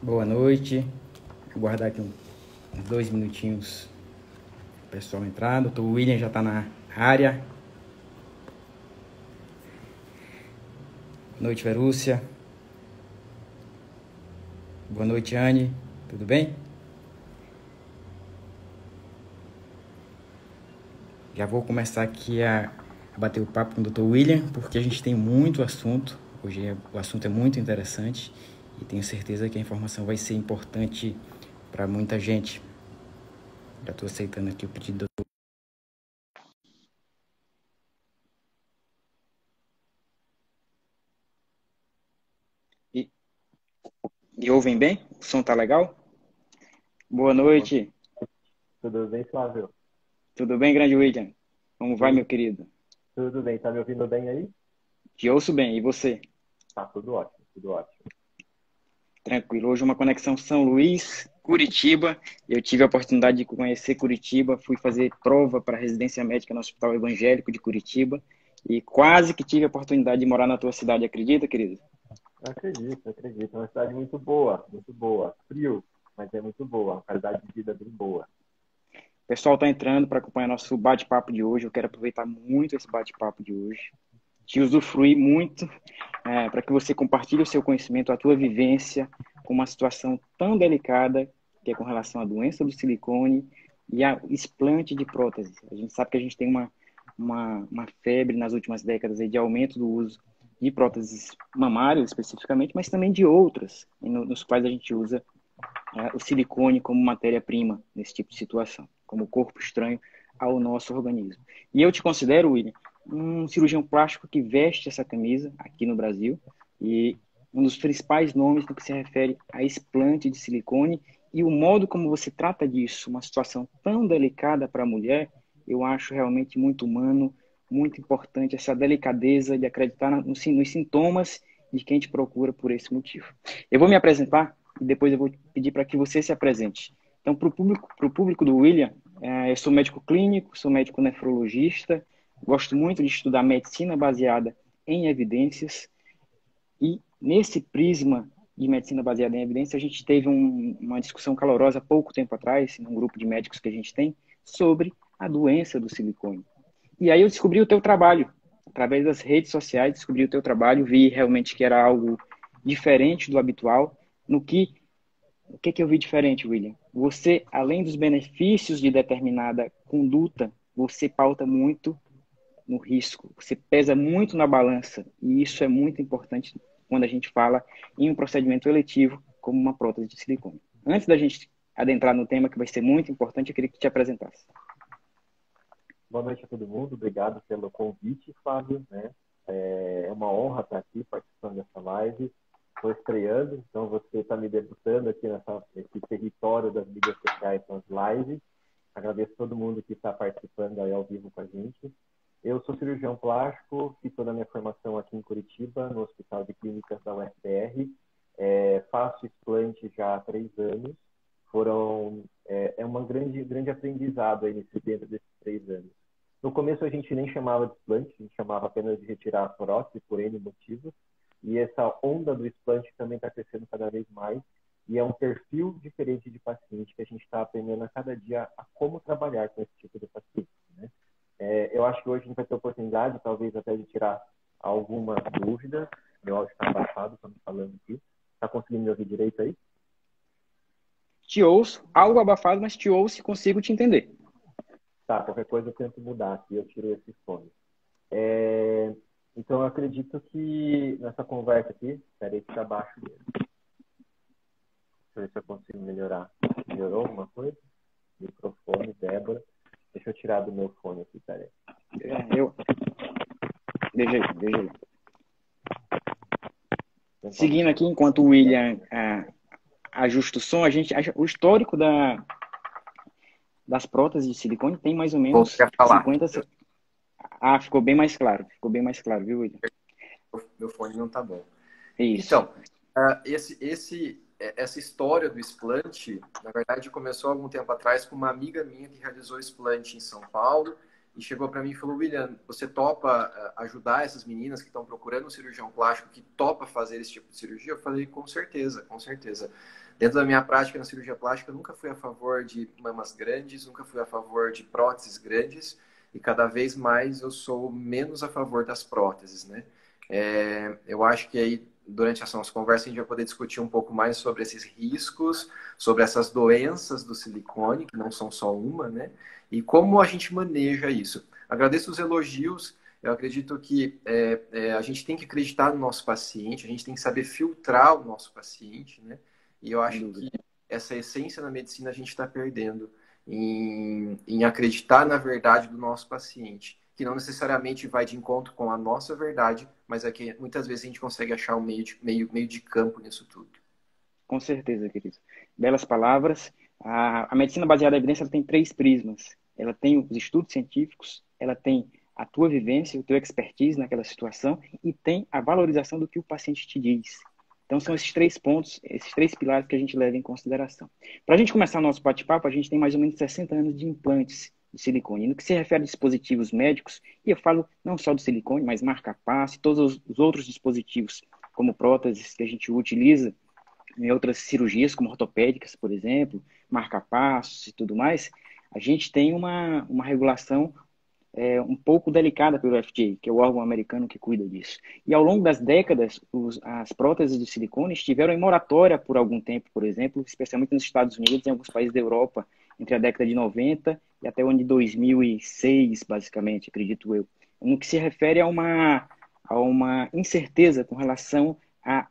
Boa noite. Vou guardar aqui uns 2 minutinhos o pessoal entrar. Doutor William já está na área. Boa noite, Verúcia. Boa noite, Anne. Tudo bem? Já vou começar aqui a bater o papo com o Dr. William, porque a gente tem muito assunto. Hoje o assunto é muito interessante e tenho certeza que a informação vai ser importante para muita gente. Já estou aceitando aqui o pedido do doutor. E ouvem bem? O som tá legal? Boa noite. Tudo bem, Flávio? Tudo bem, grande William? Como vai, Tudo, meu querido? tudo bem, tá me ouvindo bem aí? Te ouço bem. E você? Tá, tudo ótimo, tudo ótimo. Tranquilo. Hoje uma conexão São Luís, Curitiba. Eu tive a oportunidade de conhecer Curitiba. Fui fazer prova para residência médica no Hospital Evangélico de Curitiba. E quase que tive a oportunidade de morar na tua cidade. Acredita, querido? Acredito, acredito. É uma cidade muito boa, muito boa. Frio, mas é muito boa. Uma qualidade de vida bem boa. O pessoal está entrando para acompanhar nosso bate-papo de hoje. Eu quero aproveitar muito esse bate-papo de hoje. Te usufruir muito para que você compartilhe o seu conhecimento, a tua vivência com uma situação tão delicada que é com relação à doença do silicone e ao explante de prótese. A gente sabe que a gente tem uma febre nas últimas décadas aí de aumento do uso de próteses mamárias especificamente, mas também de outras, nos quais a gente usa o silicone como matéria-prima nesse tipo de situação, como corpo estranho ao nosso organismo. E eu te considero, William, um cirurgião plástico que veste essa camisa aqui no Brasil e um dos principais nomes no que se refere a explante de silicone e o modo como você trata disso, uma situação tão delicada para a mulher, eu acho realmente muito humano, muito importante essa delicadeza de acreditar nos sintomas de quem te procura por esse motivo. Eu vou me apresentar e depois eu vou pedir para que você se apresente. Então, para o público do William, eu sou médico clínico, sou médico nefrologista, gosto muito de estudar medicina baseada em evidências e nesse prisma de medicina baseada em evidência, a gente teve uma discussão calorosa há pouco tempo atrás, num grupo de médicos que a gente tem, sobre a doença do silicone. E aí eu descobri o teu trabalho, através das redes sociais, descobri o teu trabalho, vi realmente que era algo diferente do habitual, no que o que eu vi diferente, William? Você, além dos benefícios de determinada conduta, você pauta muito no risco, você pesa muito na balança, e isso é muito importante quando a gente fala em um procedimento eletivo como uma prótese de silicone. Antes da gente adentrar no tema, que vai ser muito importante, eu queria que te apresentasse. Boa noite a todo mundo. Obrigado pelo convite, Flávio, né? É uma honra estar aqui participando dessa live. Estou estreando, então você está me debutando aqui nesse território das mídias sociais, com as lives. Agradeço todo mundo que está participando aí ao vivo com a gente. Eu sou cirurgião plástico, fiz toda a minha formação aqui em Curitiba, no Hospital de Clínicas da UFPR. Faço explante já há 3 anos. É um grande aprendizado aí dentro desses 3 anos. No começo a gente nem chamava de explante, a gente chamava apenas de retirar a prótese por N motivos. E essa onda do explante também está crescendo cada vez mais. E é um perfil diferente de paciente que a gente está aprendendo a cada dia a como trabalhar com esse tipo de paciente, né? Eu acho que hoje a gente vai ter oportunidade, talvez até de tirar alguma dúvida. Meu áudio está abafado, estamos falando aqui. Está conseguindo me ouvir direito aí? Te ouço, algo abafado, mas te ouço e consigo te entender. Tá, qualquer coisa eu tento mudar aqui, eu tiro esse fone. É, Então, eu acredito que nessa conversa aqui, espera aí que está baixo mesmo. Deixa eu ver se eu consigo melhorar. Melhorou alguma coisa? Microfone, Débora. Deixa eu tirar do meu fone aqui, peraí. Eu... Deixa aí. Seguindo aqui, enquanto o William ajusta o som, o histórico das próteses de silicone tem mais ou Voltei menos a falar. 50. Ficou bem mais claro, viu, William? Meu fone não tá bom. Isso. Então, essa história do explante, na verdade, começou há algum tempo atrás com uma amiga minha que realizou explante em São Paulo e chegou para mim e falou: William, você topa ajudar essas meninas que estão procurando um cirurgião plástico que topa fazer esse tipo de cirurgia? Eu falei: com certeza, com certeza. Dentro da minha prática na cirurgia plástica, eu nunca fui a favor de mamas grandes, nunca fui a favor de próteses grandes, e cada vez mais eu sou menos a favor das próteses, né? Eu acho que aí, durante essa nossa conversa, a gente vai poder discutir um pouco mais sobre esses riscos, sobre essas doenças do silicone, que não são só uma, né? E como a gente maneja isso. Agradeço os elogios. Eu acredito que a gente tem que acreditar no nosso paciente, a gente tem que saber filtrar o nosso paciente, né? E eu Sem acho dúvida. que essa essência na medicina a gente está perdendo em acreditar na verdade do nosso paciente, que não necessariamente vai de encontro com a nossa verdade, mas é que muitas vezes a gente consegue achar um meio de campo nisso tudo. Com certeza, querido. Belas palavras. A medicina baseada em evidência ela tem três prismas. Ela tem os estudos científicos, ela tem a tua vivência, o teu expertise naquela situação e tem a valorização do que o paciente te diz. Então, são esses três pontos, esses três pilares que a gente leva em consideração. Para a gente começar o nosso bate-papo, a gente tem mais ou menos 60 anos de implantes de silicone. No que se refere a dispositivos médicos, e eu falo não só do silicone, mas marca-passo e todos os outros dispositivos, como próteses que a gente utiliza em outras cirurgias, como ortopédicas, por exemplo, marca-passos e tudo mais, a gente tem uma regulação um pouco delicada pelo FDA, que é o órgão americano que cuida disso. E ao longo das décadas, as próteses de silicone estiveram em moratória por algum tempo, por exemplo, especialmente nos Estados Unidos e em alguns países da Europa, entre a década de 90 e até o ano de 2006, basicamente, acredito eu. No que se refere a uma incerteza com relação à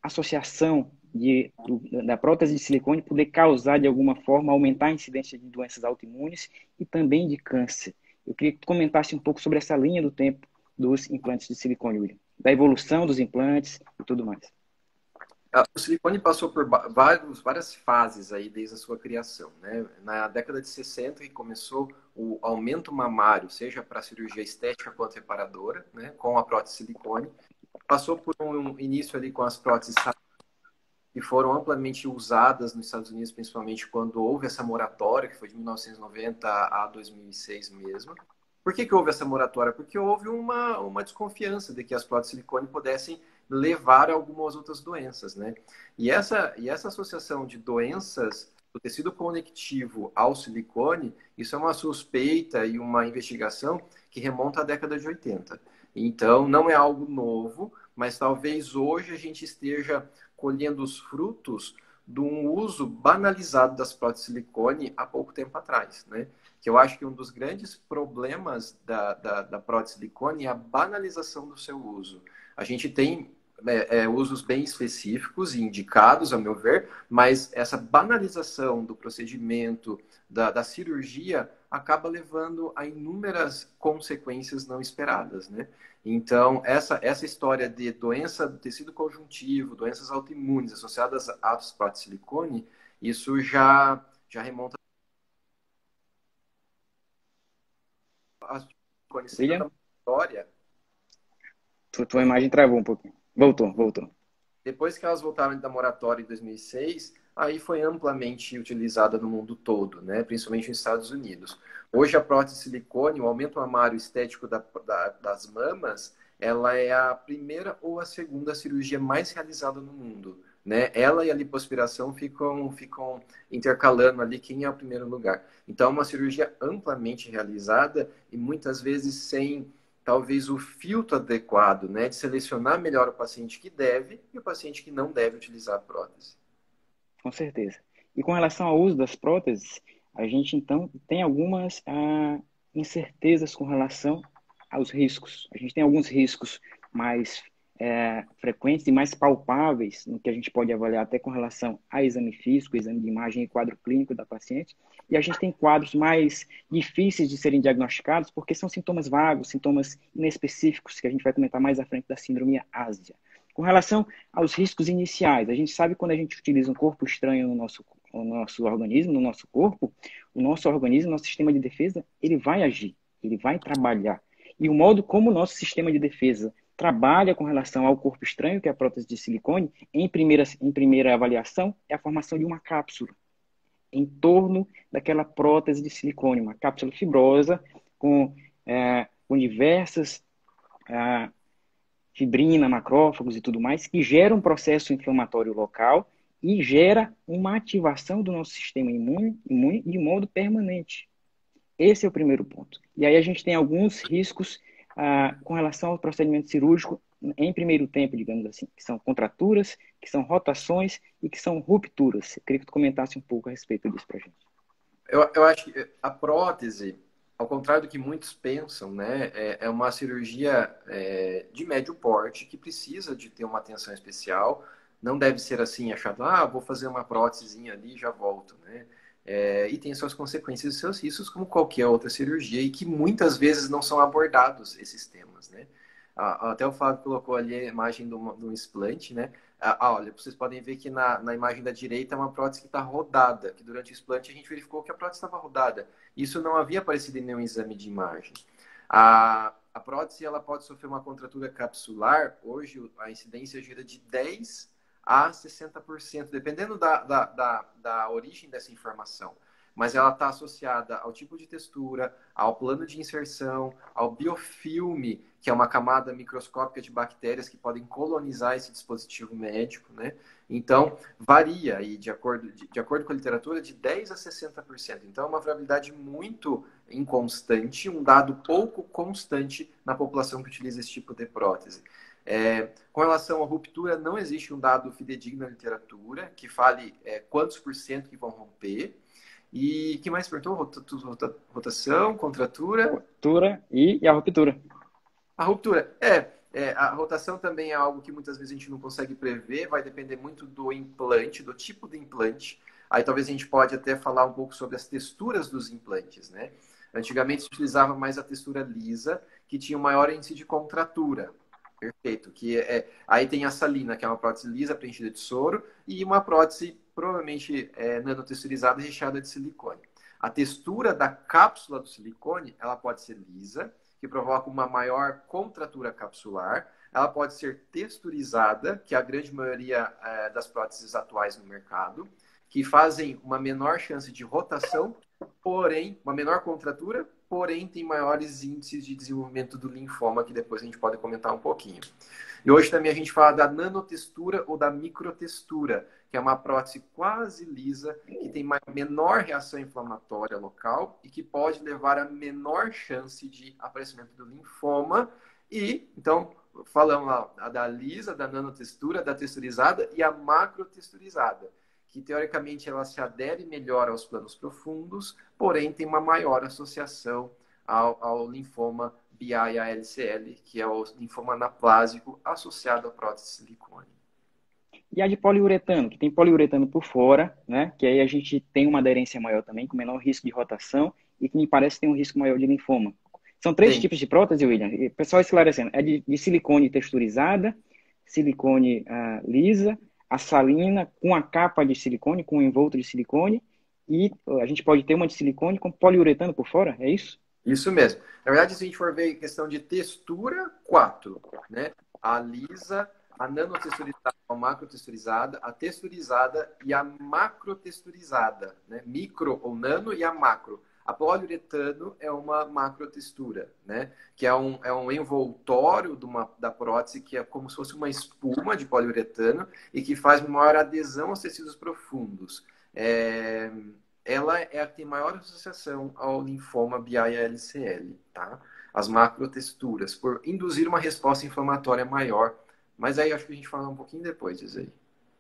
associação da prótese de silicone poder causar, de alguma forma, aumentar a incidência de doenças autoimunes e também de câncer. Eu queria que tu comentasse um pouco sobre essa linha do tempo dos implantes de silicone, William, da evolução dos implantes e tudo mais. O silicone passou por várias fases aí desde a sua criação, né? Na década de 60 que começou o aumento mamário, seja para cirurgia estética quanto reparadora, né? Com a prótese silicone. Passou por um início ali com as próteses que foram amplamente usadas nos Estados Unidos, principalmente quando houve essa moratória, que foi de 1990 a 2006 mesmo. Por que houve essa moratória? Porque houve uma desconfiança de que as próteses de silicone pudessem levar a algumas outras doenças, né? E essa associação de doenças do tecido conectivo ao silicone, isso é uma suspeita e uma investigação que remonta à década de 80. Então, não é algo novo, mas talvez hoje a gente esteja colhendo os frutos de um uso banalizado das próteses de silicone há pouco tempo atrás, né? Que eu acho que um dos grandes problemas da prótese de silicone é a banalização do seu uso. A gente tem usos bem específicos e indicados, a meu ver, mas essa banalização do procedimento, da cirurgia, acaba levando a inúmeras consequências não esperadas, né? Então, essa história de doença do tecido conjuntivo, doenças autoimunes associadas às próteses de silicone, isso já remonta a silicone William, da história. tua imagem travou um pouquinho. Voltou. Depois que elas voltaram da moratória em 2006, aí foi amplamente utilizada no mundo todo, né? Principalmente nos Estados Unidos. Hoje, a prótese de silicone, o aumento mamário estético das mamas, ela é a primeira ou a segunda cirurgia mais realizada no mundo, né? Ela e a lipoaspiração ficam intercalando ali quem é o primeiro lugar. Então, é uma cirurgia amplamente realizada e muitas vezes sem talvez o filtro adequado, né, de selecionar melhor o paciente que deve e o paciente que não deve utilizar a prótese. Com certeza. E com relação ao uso das próteses, a gente então tem algumas incertezas com relação aos riscos. A gente tem alguns riscos mais frequentes e mais palpáveis, no que a gente pode avaliar até com relação a exame físico, exame de imagem e quadro clínico da paciente. E a gente tem quadros mais difíceis de serem diagnosticados porque são sintomas vagos, sintomas inespecíficos, que a gente vai comentar mais à frente da síndrome ásia. Com relação aos riscos iniciais, a gente sabe que quando a gente utiliza um corpo estranho no nosso organismo, no nosso corpo, o nosso organismo, nosso sistema de defesa, ele vai agir, ele vai trabalhar. E o modo como o nosso sistema de defesa trabalha com relação ao corpo estranho, que é a prótese de silicone, em primeira avaliação, é a formação de uma cápsula em torno daquela prótese de silicone, uma cápsula fibrosa, com diversas fibrina, macrófagos e tudo mais, que gera um processo inflamatório local e gera uma ativação do nosso sistema imune de modo permanente. Esse é o primeiro ponto. E aí a gente tem alguns riscos com relação ao procedimento cirúrgico em primeiro tempo, digamos assim, que são contraturas, que são rotações e que são rupturas. Eu queria que tu comentasse um pouco a respeito disso para a gente. Eu acho que a prótese, ao contrário do que muitos pensam, né, é uma cirurgia de médio porte que precisa de ter uma atenção especial. Não deve ser assim, achado, vou fazer uma prótesezinha ali e já volto, né? E tem suas consequências e seus riscos, como qualquer outra cirurgia, e que muitas vezes não são abordados esses temas, né? Até o Flávio colocou ali a imagem de um explante, né? Olha, vocês podem ver que na imagem da direita é uma prótese que está rodada, que durante o explante a gente verificou que a prótese estava rodada. Isso não havia aparecido em nenhum exame de imagem. A prótese ela pode sofrer uma contratura capsular, hoje a incidência gira de 10 a 60%, dependendo da origem dessa informação. Mas ela está associada ao tipo de textura, ao plano de inserção, ao biofilme, que é uma camada microscópica de bactérias que podem colonizar esse dispositivo médico, né? Então, varia aí, de acordo com a literatura, de 10 a 60%. Então, é uma variabilidade muito inconstante, um dado pouco constante na população que utiliza esse tipo de prótese. Com relação à ruptura, não existe um dado fidedigno na literatura que fale quantos por cento que vão romper. E que mais perguntou? Rotação, contratura? Ruptura e a ruptura. A ruptura. A rotação também é algo que muitas vezes a gente não consegue prever, vai depender muito do implante, do tipo de implante. Aí talvez a gente pode até falar um pouco sobre as texturas dos implantes, né? Antigamente se utilizava mais a textura lisa, que tinha um maior índice de contratura. Perfeito. Aí tem a salina, que é uma prótese lisa preenchida de soro, e uma prótese provavelmente nanotexturizada recheada de silicone. A textura da cápsula do silicone, ela pode ser lisa, que provoca uma maior contratura capsular. Ela pode ser texturizada, que é a grande maioria das próteses atuais no mercado, que fazem uma menor chance de rotação, porém, uma menor contratura, porém tem maiores índices de desenvolvimento do linfoma, que depois a gente pode comentar um pouquinho. E hoje também a gente fala da nanotextura ou da microtextura, que é uma prótese quase lisa, que tem menor reação inflamatória local e que pode levar a menor chance de aparecimento do linfoma. E, então, falamos lá da lisa, da nanotextura, da texturizada e a macrotexturizada, que teoricamente ela se adere melhor aos planos profundos, porém tem uma maior associação ao linfoma BI-ALCL, que é o linfoma anaplásico associado à prótese de silicone. E a de poliuretano, que tem poliuretano por fora, né? Que aí a gente tem uma aderência maior também, com menor risco de rotação e que me parece tem um risco maior de linfoma. São 3 tipos de prótese, William. E, pessoal esclarecendo, é de silicone texturizada, silicone lisa, a salina com a capa de silicone, com o envolto de silicone, e a gente pode ter uma de silicone com poliuretano por fora, é isso? Isso mesmo. Na verdade, se a gente for ver questão de textura, 4, né? A lisa, a nanotexturizada, a macrotexturizada, a texturizada e a macrotexturizada, né? Micro ou nano e a macro. A poliuretano é uma macrotextura, né? Que é um envoltório da prótese que é como se fosse uma espuma de poliuretano e que faz maior adesão aos tecidos profundos. Ela é a que tem maior associação ao linfoma BI-ALCL, tá? As macrotexturas, por induzir uma resposta inflamatória maior. Mas aí acho que a gente fala um pouquinho depois disso aí.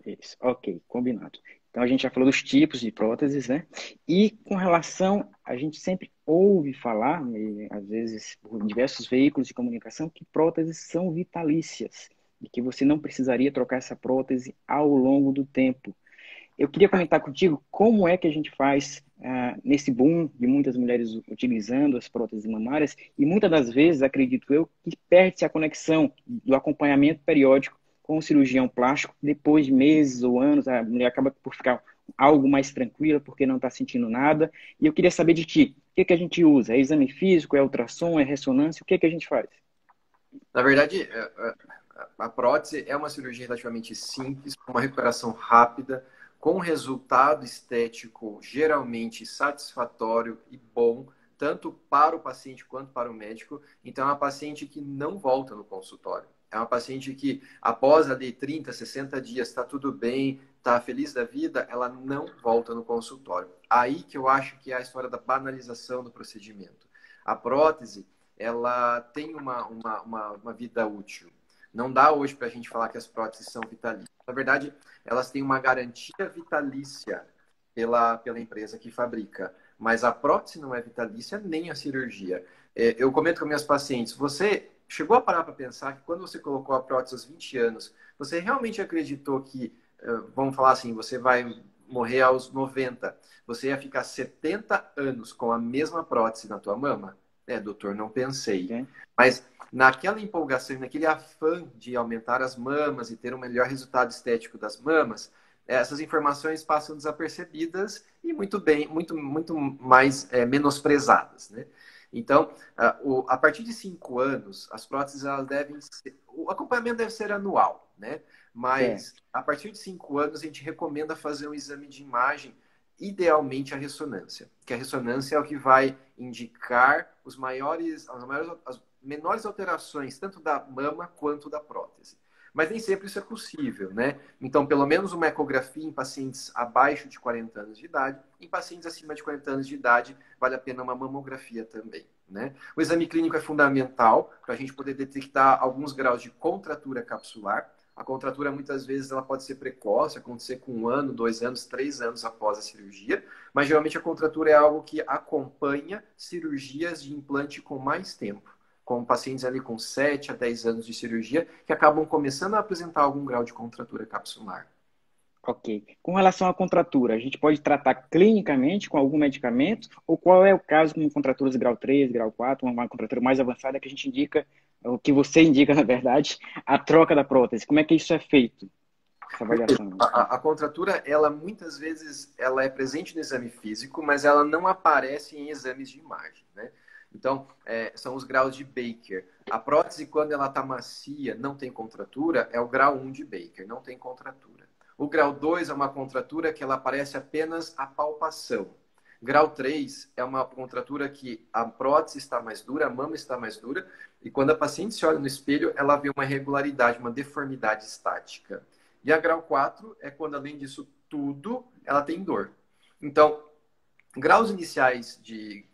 Isso, ok, combinado. Então a gente já falou dos tipos de próteses, né? E com relação, a gente sempre ouve falar, às vezes por diversos veículos de comunicação, que próteses são vitalícias e que você não precisaria trocar essa prótese ao longo do tempo. Eu queria comentar contigo como é que a gente faz nesse boom de muitas mulheres utilizando as próteses mamárias e muitas das vezes, acredito eu, que perde-se a conexão do acompanhamento periódico com o cirurgião plástico. Depois de meses ou anos, a mulher acaba por ficar algo mais tranquila porque não está sentindo nada. E eu queria saber de ti, o que a gente usa? É exame físico, é ultrassom, é ressonância? O que a gente faz? Na verdade, a prótese é uma cirurgia relativamente simples, com uma recuperação rápida, com um resultado estético geralmente satisfatório e bom, tanto para o paciente quanto para o médico. Então, é uma paciente que não volta no consultório. É uma paciente que, após ali 30, 60 dias, está tudo bem, está feliz da vida, ela não volta no consultório. Aí que eu acho que é a história da banalização do procedimento. A prótese, ela tem uma vida útil. Não dá hoje para a gente falar que as próteses são vitalícias. Na verdade, elas têm uma garantia vitalícia pela empresa que fabrica. Mas a prótese não é vitalícia, nem a cirurgia. Eu comento com minhas pacientes, você chegou a parar para pensar que quando você colocou a prótese aos 20 anos, você realmente acreditou que, vamos falar assim, você vai morrer aos 90, você ia ficar 70 anos com a mesma prótese na tua mama? Doutor, não pensei. Ok. Mas naquela empolgação, naquele afã de aumentar as mamas e ter um melhor resultado estético das mamas, essas informações passam desapercebidas e muito mais menosprezadas, né? Então, a partir de 5 anos, as próteses elas devem ser, o acompanhamento deve ser anual, né? Mas a partir de 5 anos a gente recomenda fazer um exame de imagem, idealmente a ressonância, que a ressonância é o que vai indicar as menores alterações, tanto da mama quanto da prótese. Mas nem sempre isso é possível, né? Então, pelo menos uma ecografia em pacientes abaixo de 40 anos de idade. Em pacientes acima de 40 anos de idade, vale a pena uma mamografia também, né? O exame clínico é fundamental para a gente poder detectar alguns graus de contratura capsular. A contratura, muitas vezes, ela pode ser precoce, acontecer com 1 ano, 2 anos, 3 anos após a cirurgia. Mas, geralmente, a contratura é algo que acompanha cirurgias de implante com mais tempo, com pacientes ali com 7 a 10 anos de cirurgia, que acabam começando a apresentar algum grau de contratura capsular. Ok. Com relação à contratura, a gente pode tratar clinicamente com algum medicamento? Ou qual é o caso com contraturas grau 3, grau 4, uma contratura mais avançada que a gente indica, o que você indica, na verdade, a troca da prótese? Como é que isso é feito? Essa avaliação. A contratura, ela muitas vezes ela é presente no exame físico, mas ela não aparece em exames de imagem, né? Então, são os graus de Baker. A prótese, quando ela está macia, não tem contratura, é o grau 1 de Baker, não tem contratura. O grau 2 é uma contratura que ela aparece apenas a palpação. Grau 3 é uma contratura que a prótese está mais dura, a mama está mais dura, e quando a paciente se olha no espelho, ela vê uma irregularidade, uma deformidade estática. E a grau 4 é quando, além disso tudo, ela tem dor. Então, graus iniciais de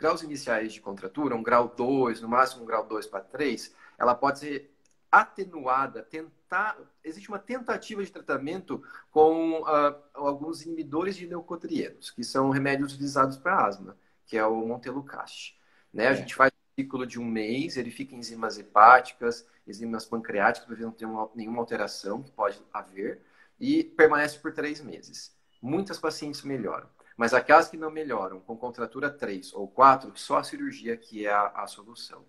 contratura, um grau 2, no máximo um grau 2 para 3, ela pode ser atenuada, existe uma tentativa de tratamento com alguns inibidores de leucotrienos, que são remédios utilizados para asma, que é o Montelukast. Né? A gente faz um ciclo de 1 mês, ele fica em enzimas hepáticas, enzimas pancreáticas, para ver não ter nenhuma alteração que pode haver, e permanece por 3 meses. Muitas pacientes melhoram. Mas aquelas que não melhoram, com contratura 3 ou 4, só a cirurgia que é a solução.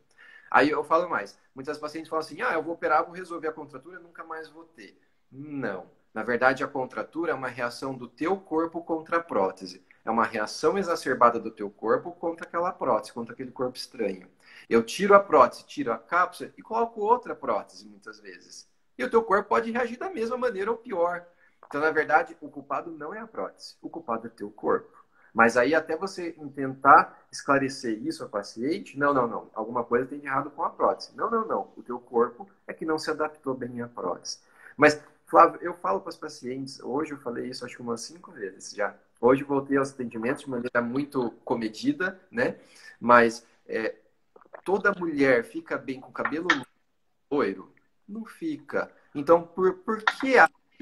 Aí eu falo mais. Muitas pacientes falam assim, eu vou operar, vou resolver a contratura, nunca mais vou ter. Não. Na verdade, a contratura é uma reação do teu corpo contra a prótese. É uma reação exacerbada do teu corpo contra aquela prótese, contra aquele corpo estranho. Eu tiro a prótese, tiro a cápsula e coloco outra prótese, muitas vezes. E o teu corpo pode reagir da mesma maneira ou pior. Então, na verdade, o culpado não é a prótese, o culpado é teu corpo. Mas aí, até você tentar esclarecer isso ao paciente, não, alguma coisa tem de errado com a prótese. Não, o teu corpo é que não se adaptou bem à prótese. Mas, Flávio, eu falo para os pacientes, hoje eu falei isso acho que umas 5 vezes já. Hoje eu voltei aos atendimentos de maneira muito comedida, né? Mas toda mulher fica bem com cabelo loiro? Não fica. Então, por que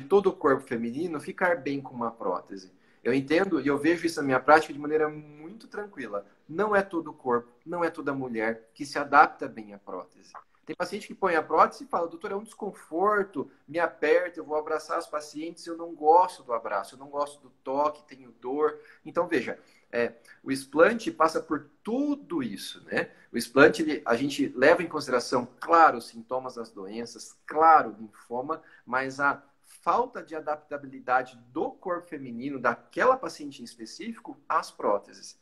todo o corpo feminino ficar bem com uma prótese? Eu entendo e eu vejo isso na minha prática de maneira muito tranquila. Não é todo o corpo, não é toda mulher que se adapta bem à prótese. Tem paciente que põe a prótese e fala, doutor, é um desconforto, me aperta, eu vou abraçar as pacientes, eu não gosto do abraço, eu não gosto do toque, tenho dor. Então, veja, o explante passa por tudo isso, né? O explante, a gente leva em consideração, claro, os sintomas das doenças, claro, o linfoma, mas a falta de adaptabilidade do corpo feminino, daquela paciente em específico, às próteses.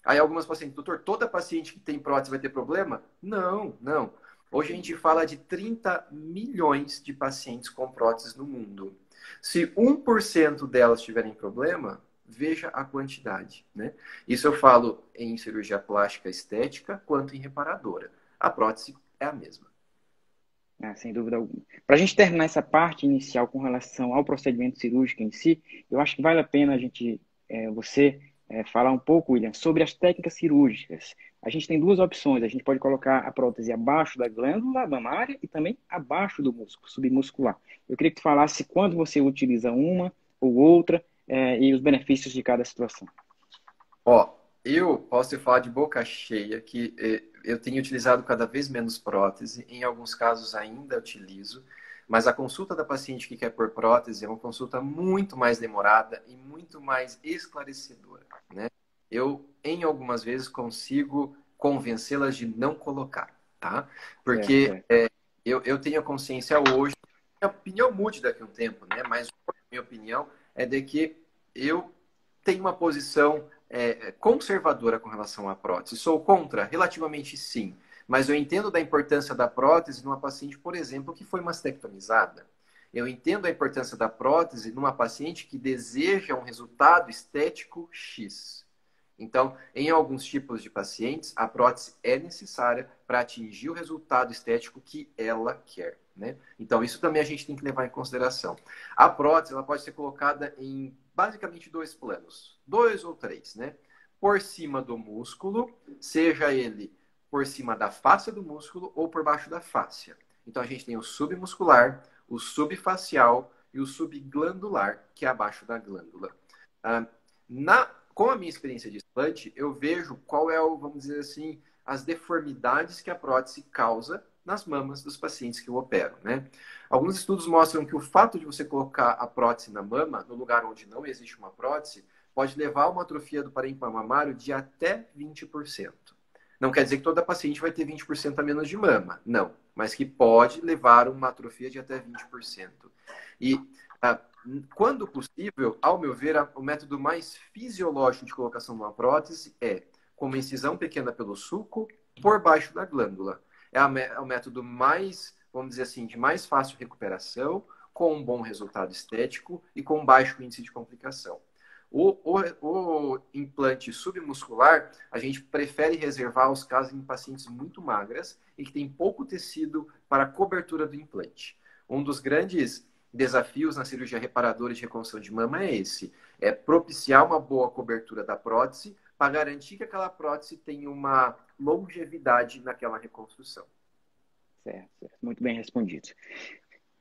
Aí algumas pacientes, doutor, toda paciente que tem prótese vai ter problema? Não. Hoje a gente fala de 30 milhões de pacientes com próteses no mundo. Se 1% delas tiverem problema, veja a quantidade, né? Isso eu falo em cirurgia plástica estética quanto em reparadora. A prótese é a mesma. Sem dúvida alguma. Para a gente terminar essa parte inicial com relação ao procedimento cirúrgico em si, eu acho que vale a pena a gente, falar um pouco, William, sobre as técnicas cirúrgicas. A gente tem duas opções. A gente pode colocar a prótese abaixo da glândula mamária e também abaixo do músculo submuscular. Eu queria que tu falasse quando você utiliza uma ou outra, e os benefícios de cada situação. Ó, eu posso te falar de boca cheia que eu tenho utilizado cada vez menos prótese, em alguns casos ainda utilizo, mas a consulta da paciente que quer pôr prótese é uma consulta muito mais demorada e muito mais esclarecedora, né? Eu, em algumas vezes, consigo convencê-las de não colocar, tá? Porque eu tenho a consciência hoje, a opinião mude daqui a um tempo, né? Mas a minha opinião é de que eu tenho uma posição conservadora com relação à prótese. Sou contra? Relativamente sim. Mas eu entendo da importância da prótese numa paciente, por exemplo, que foi mastectomizada. Eu entendo a importância da prótese numa paciente que deseja um resultado estético X. Então, em alguns tipos de pacientes, a prótese é necessária para atingir o resultado estético que ela quer, né? Então, isso também a gente tem que levar em consideração. A prótese ela pode ser colocada em basicamente dois planos, dois ou três, né? Por cima do músculo, seja ele por cima da face do músculo ou por baixo da fáscia. Então, a gente tem o submuscular, o subfacial e o subglandular, que é abaixo da glândula. Com a minha experiência de explante, eu vejo qual é vamos dizer assim, as deformidades que a prótese causa nas mamas dos pacientes que eu opero, né? Alguns estudos mostram que o fato de você colocar a prótese na mama, no lugar onde não existe uma prótese, pode levar a uma atrofia do parênquima mamário de até 20%. Não quer dizer que toda paciente vai ter 20% a menos de mama, não. Mas que pode levar a uma atrofia de até 20%. E quando possível, ao meu ver, o método mais fisiológico de colocação de uma prótese é com uma incisão pequena pelo sulco por baixo da glândula. É o método mais, vamos dizer assim, de mais fácil recuperação, com um bom resultado estético e com baixo índice de complicação. O implante submuscular, a gente prefere reservar os casos em pacientes muito magras e que têm pouco tecido para a cobertura do implante. Um dos grandes desafios na cirurgia reparadora de reconstrução de mama é esse: é propiciar uma boa cobertura da prótese para garantir que aquela prótese tenha uma longevidade naquela reconstrução. Certo. Muito bem respondido.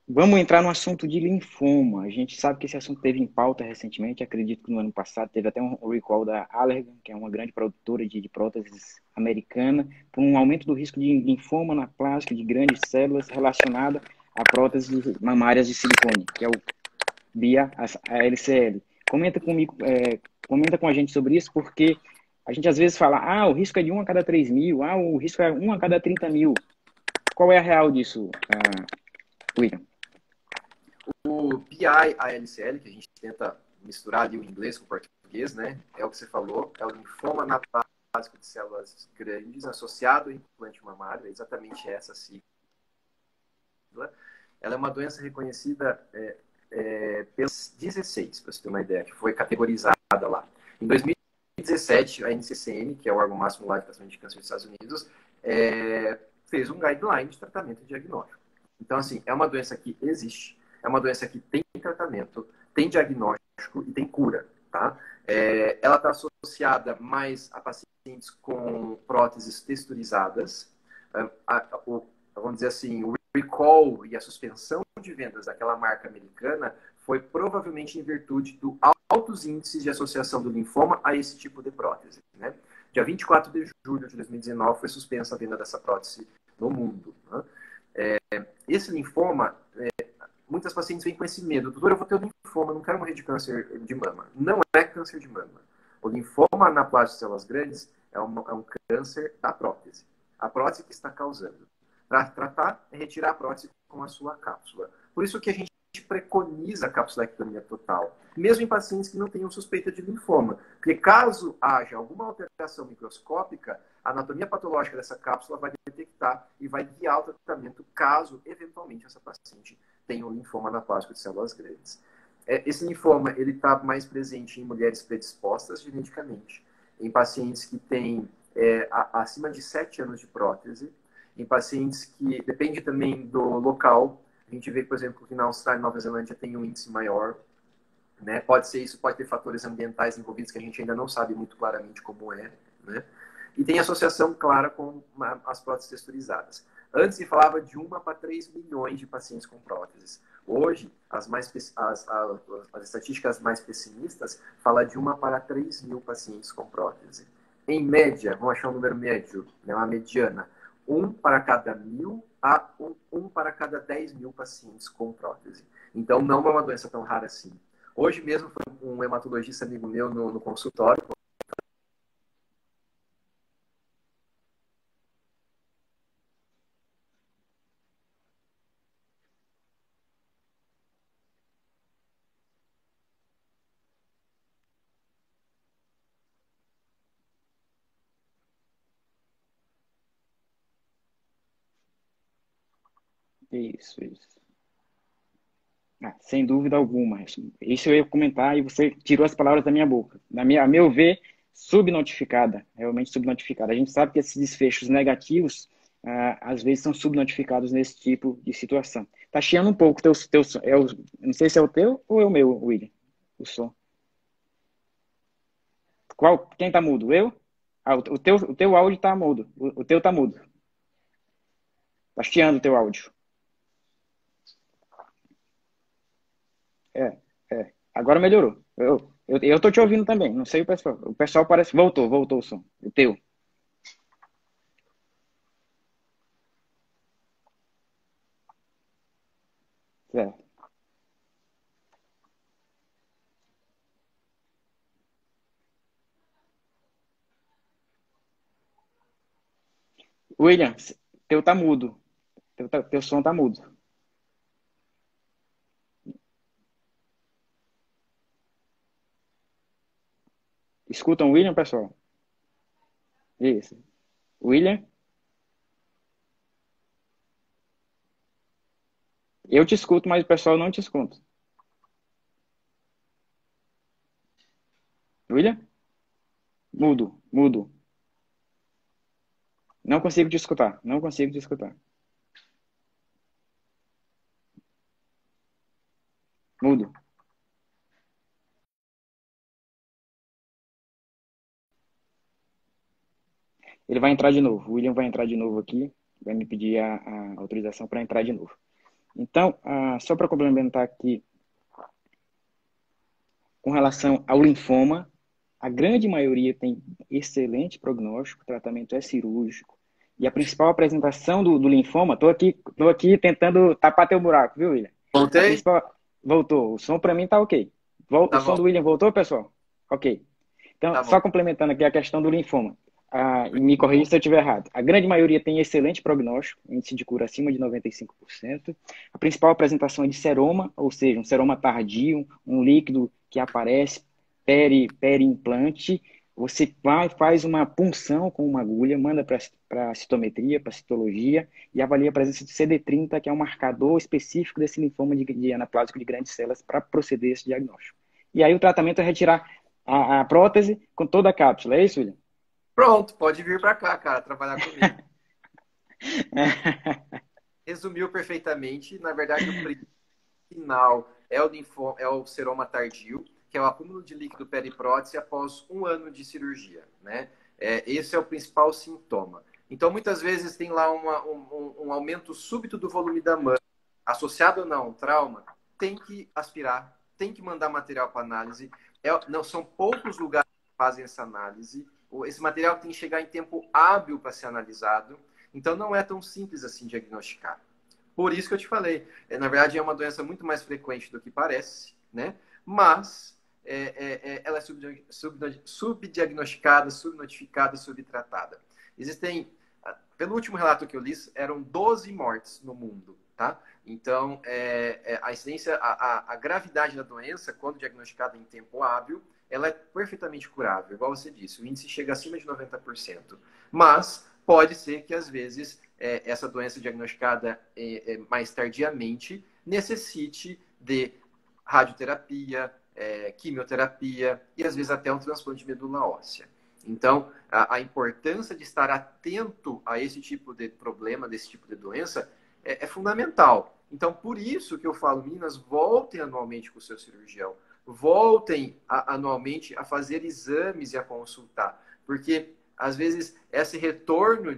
Vamos entrar no assunto de linfoma. A gente sabe que esse assunto teve em pauta recentemente. Acredito que no ano passado teve até um recall da Allergan, que é uma grande produtora de próteses americana, por um aumento do risco de linfoma na plástica de grandes células relacionada a próteses mamárias de silicone, que é o BIA-LCL. Comenta com a gente sobre isso, porque a gente às vezes fala, o risco é de 1 a cada 3 mil, o risco é 1 a cada 30 mil. Qual é a real disso, William? O BIALCL, que a gente tenta misturar ali o inglês com o português, né? É o que você falou, é o linfoma anaplásico de células grandes associado ao implante mamário, é exatamente essa sigla. Ela é uma doença reconhecida pelos 16, para você ter uma ideia, que foi categorizada lá. Em 2017, a NCCN, que é o órgão máximo lá de tratamento de câncer dos Estados Unidos, fez um guideline de tratamento e diagnóstico. Então, assim, é uma doença que existe, é uma doença que tem tratamento, tem diagnóstico e tem cura, tá? Ela está associada mais a pacientes com próteses texturizadas. Vamos dizer assim, o recall e a suspensão de vendas daquela marca americana foi provavelmente em virtude do altos índices de associação do linfoma a esse tipo de prótese, né? Dia 24 de julho de 2019 foi suspensa a venda dessa prótese no mundo, né? Esse linfoma, muitas pacientes vêm com esse medo. Doutor, eu vou ter um linfoma, não quero morrer de câncer de mama. Não é câncer de mama. O linfoma anaplástico de células grandes é um câncer da prótese. A prótese que está causando. Para tratar, é retirar a prótese com a sua cápsula. Por isso que a gente preconiza a capsulectomia total, mesmo em pacientes que não tenham suspeita de linfoma. Porque caso haja alguma alteração microscópica, a anatomia patológica dessa cápsula vai detectar e vai guiar o tratamento caso, eventualmente, essa paciente tenha um linfoma anaplásico de células grandes. Esse linfoma, ele está mais presente em mulheres predispostas geneticamente, em pacientes que têm acima de 7 anos de prótese, em pacientes que, depende também do local, a gente vê, por exemplo, que na Austrália e Nova Zelândia tem um índice maior, né? Pode ser isso, pode ter fatores ambientais envolvidos que a gente ainda não sabe muito claramente como é, né? E tem associação clara com as próteses texturizadas. Antes se falava de 1 para 3 milhões de pacientes com próteses. Hoje, as estatísticas mais pessimistas falam de 1 para 3 mil pacientes com prótese. Em média, vamos achar um número médio, né, uma mediana, 1 para cada 1.000 a 1 para cada 10 mil pacientes com prótese. Então, não é uma doença tão rara assim. Hoje mesmo foi um hematologista amigo meu no consultório. Isso, isso. Sem dúvida alguma. Isso eu ia comentar e você tirou as palavras da minha boca. A meu ver, subnotificada, realmente subnotificada. A gente sabe que esses desfechos negativos, às vezes, são subnotificados nesse tipo de situação. Tá chiando um pouco teu som. Não sei se é o teu ou é o meu, William, o som. Quem tá mudo? Eu? O teu áudio tá mudo. O teu tá mudo. Tá chiando o teu áudio. É, Agora melhorou. Eu tô te ouvindo também. Não sei o pessoal. O pessoal parece. Voltou o som. O teu. Certo. William, teu tá mudo. Teu som tá mudo. Escutam o William, pessoal? Isso. William, eu te escuto, mas o pessoal não te escuta. William? Mudo, mudo. Não consigo te escutar. Não consigo te escutar. Mudo. Ele vai entrar de novo. O William vai entrar de novo aqui. Vai me pedir a autorização para entrar de novo. Então, só para complementar aqui, com relação ao linfoma, a grande maioria tem excelente prognóstico, o tratamento é cirúrgico. E a principal apresentação do linfoma, tô aqui tentando tapar teu buraco, viu, William? A Voltei? principal, voltou. O som para mim tá ok. O Tá som bom, do William voltou, pessoal? Ok. Então, tá bom. só complementando aqui a questão do linfoma. E me corrija se eu estiver errado. A grande maioria tem excelente prognóstico, índice de cura acima de 95%. A principal apresentação é de seroma, ou seja, um seroma tardio, um líquido que aparece peri-implante. Você faz uma punção com uma agulha, manda para a citometria, para a citologia, e avalia a presença de CD30, que é um marcador específico desse linfoma de anaplásico de grandes células, para proceder esse diagnóstico. E aí o tratamento é retirar a prótese com toda a cápsula. É isso, William? Pronto, pode vir para cá, cara, trabalhar comigo. Resumiu perfeitamente. Na verdade, o final é o seroma tardio, que é o acúmulo de líquido periprótese após 1 ano de cirurgia, né? Esse é o principal sintoma. Então, muitas vezes tem lá um aumento súbito do volume da mama, associado ou não, trauma, tem que aspirar, tem que mandar material para análise. Não são poucos lugares que fazem essa análise. Esse material tem que chegar em tempo hábil para ser analisado. Então, não é tão simples assim diagnosticar. Por isso que eu te falei. Na verdade, é uma doença muito mais frequente do que parece, né? Mas ela é subdiagnosticada, subnotificada, subtratada. Existem, pelo último relato que eu li, eram 12 mortes no mundo, tá? Então, a incidência, a gravidade da doença, quando diagnosticada em tempo hábil, ela é perfeitamente curável, igual você disse. O índice chega acima de 90%. Mas pode ser que, às vezes, essa doença diagnosticada mais tardiamente necessite de radioterapia, quimioterapia e às vezes até um transplante de medula óssea. Então, a importância de estar atento a esse tipo de problema, desse tipo de doença, é fundamental. Então, por isso que eu falo, meninas, voltem anualmente com o seu cirurgião, voltem anualmente a fazer exames e a consultar, porque às vezes esse retorno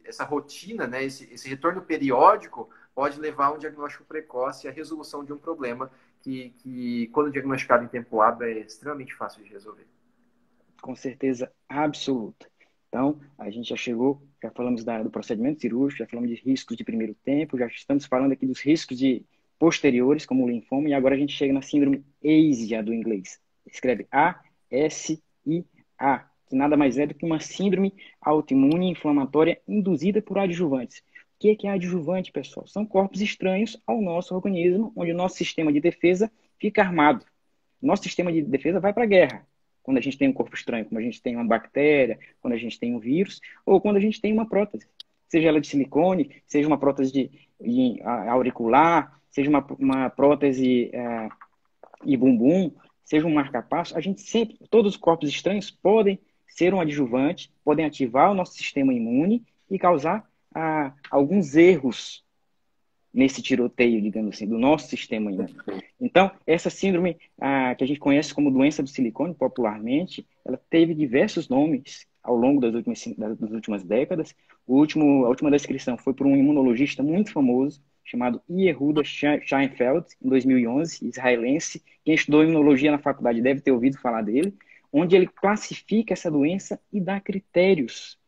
essa rotina, né, esse retorno periódico pode levar a um diagnóstico precoce e a resolução de um problema que quando diagnosticado em tempo hábil, é extremamente fácil de resolver. Com certeza absoluta. Então, a gente já chegou, já falamos do procedimento cirúrgico, já falamos de riscos de primeiro tempo, já estamos falando aqui dos riscos de posteriores, como o linfoma, e agora a gente chega na síndrome ASIA do inglês. Escreve A-S-I-A, que nada mais é do que uma síndrome autoimune inflamatória induzida por adjuvantes. O que é adjuvante, pessoal? São corpos estranhos ao nosso organismo, onde o nosso sistema de defesa fica armado. Nosso sistema de defesa vai para a guerra. Quando a gente tem um corpo estranho, quando a gente tem uma bactéria, quando a gente tem um vírus, ou quando a gente tem uma prótese. Seja ela de silicone, seja uma prótese de auricular, seja uma prótese de bumbum, seja um marca-passo, a gente sempre, todos os corpos estranhos podem ser um adjuvante, podem ativar o nosso sistema imune e causar alguns erros nesse tiroteio, digamos assim, do nosso sistema imune. Então, essa síndrome, que a gente conhece como doença do silicone, popularmente, ela teve diversos nomes ao longo das últimas décadas. A última descrição foi por um imunologista muito famoso, chamado Yehuda Scheinfeld, em 2011, israelense. Quem estudou imunologia na faculdade deve ter ouvido falar dele, onde ele classifica essa doença e dá critérios,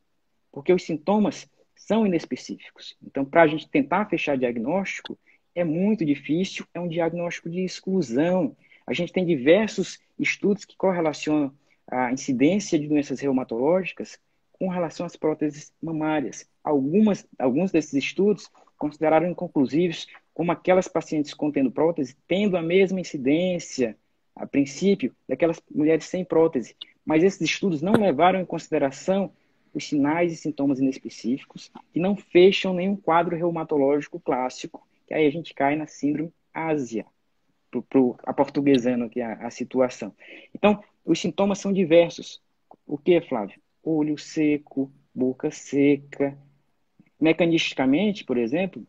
porque os sintomas são inespecíficos. Então, para a gente tentar fechar diagnóstico, é muito difícil, é um diagnóstico de exclusão. A gente tem diversos estudos que correlacionam a incidência de doenças reumatológicas com relação às próteses mamárias. Alguns desses estudos consideraram inconclusivos como aquelas pacientes contendo prótese tendo a mesma incidência, a princípio, daquelas mulheres sem prótese. Mas esses estudos não levaram em consideração os sinais e sintomas inespecíficos que não fecham nenhum quadro reumatológico clássico, que aí a gente cai na síndrome ásia, aportuguesando aqui a situação. Então, os sintomas são diversos. O que, Flávio? Olho seco, boca seca. Mecanisticamente, por exemplo,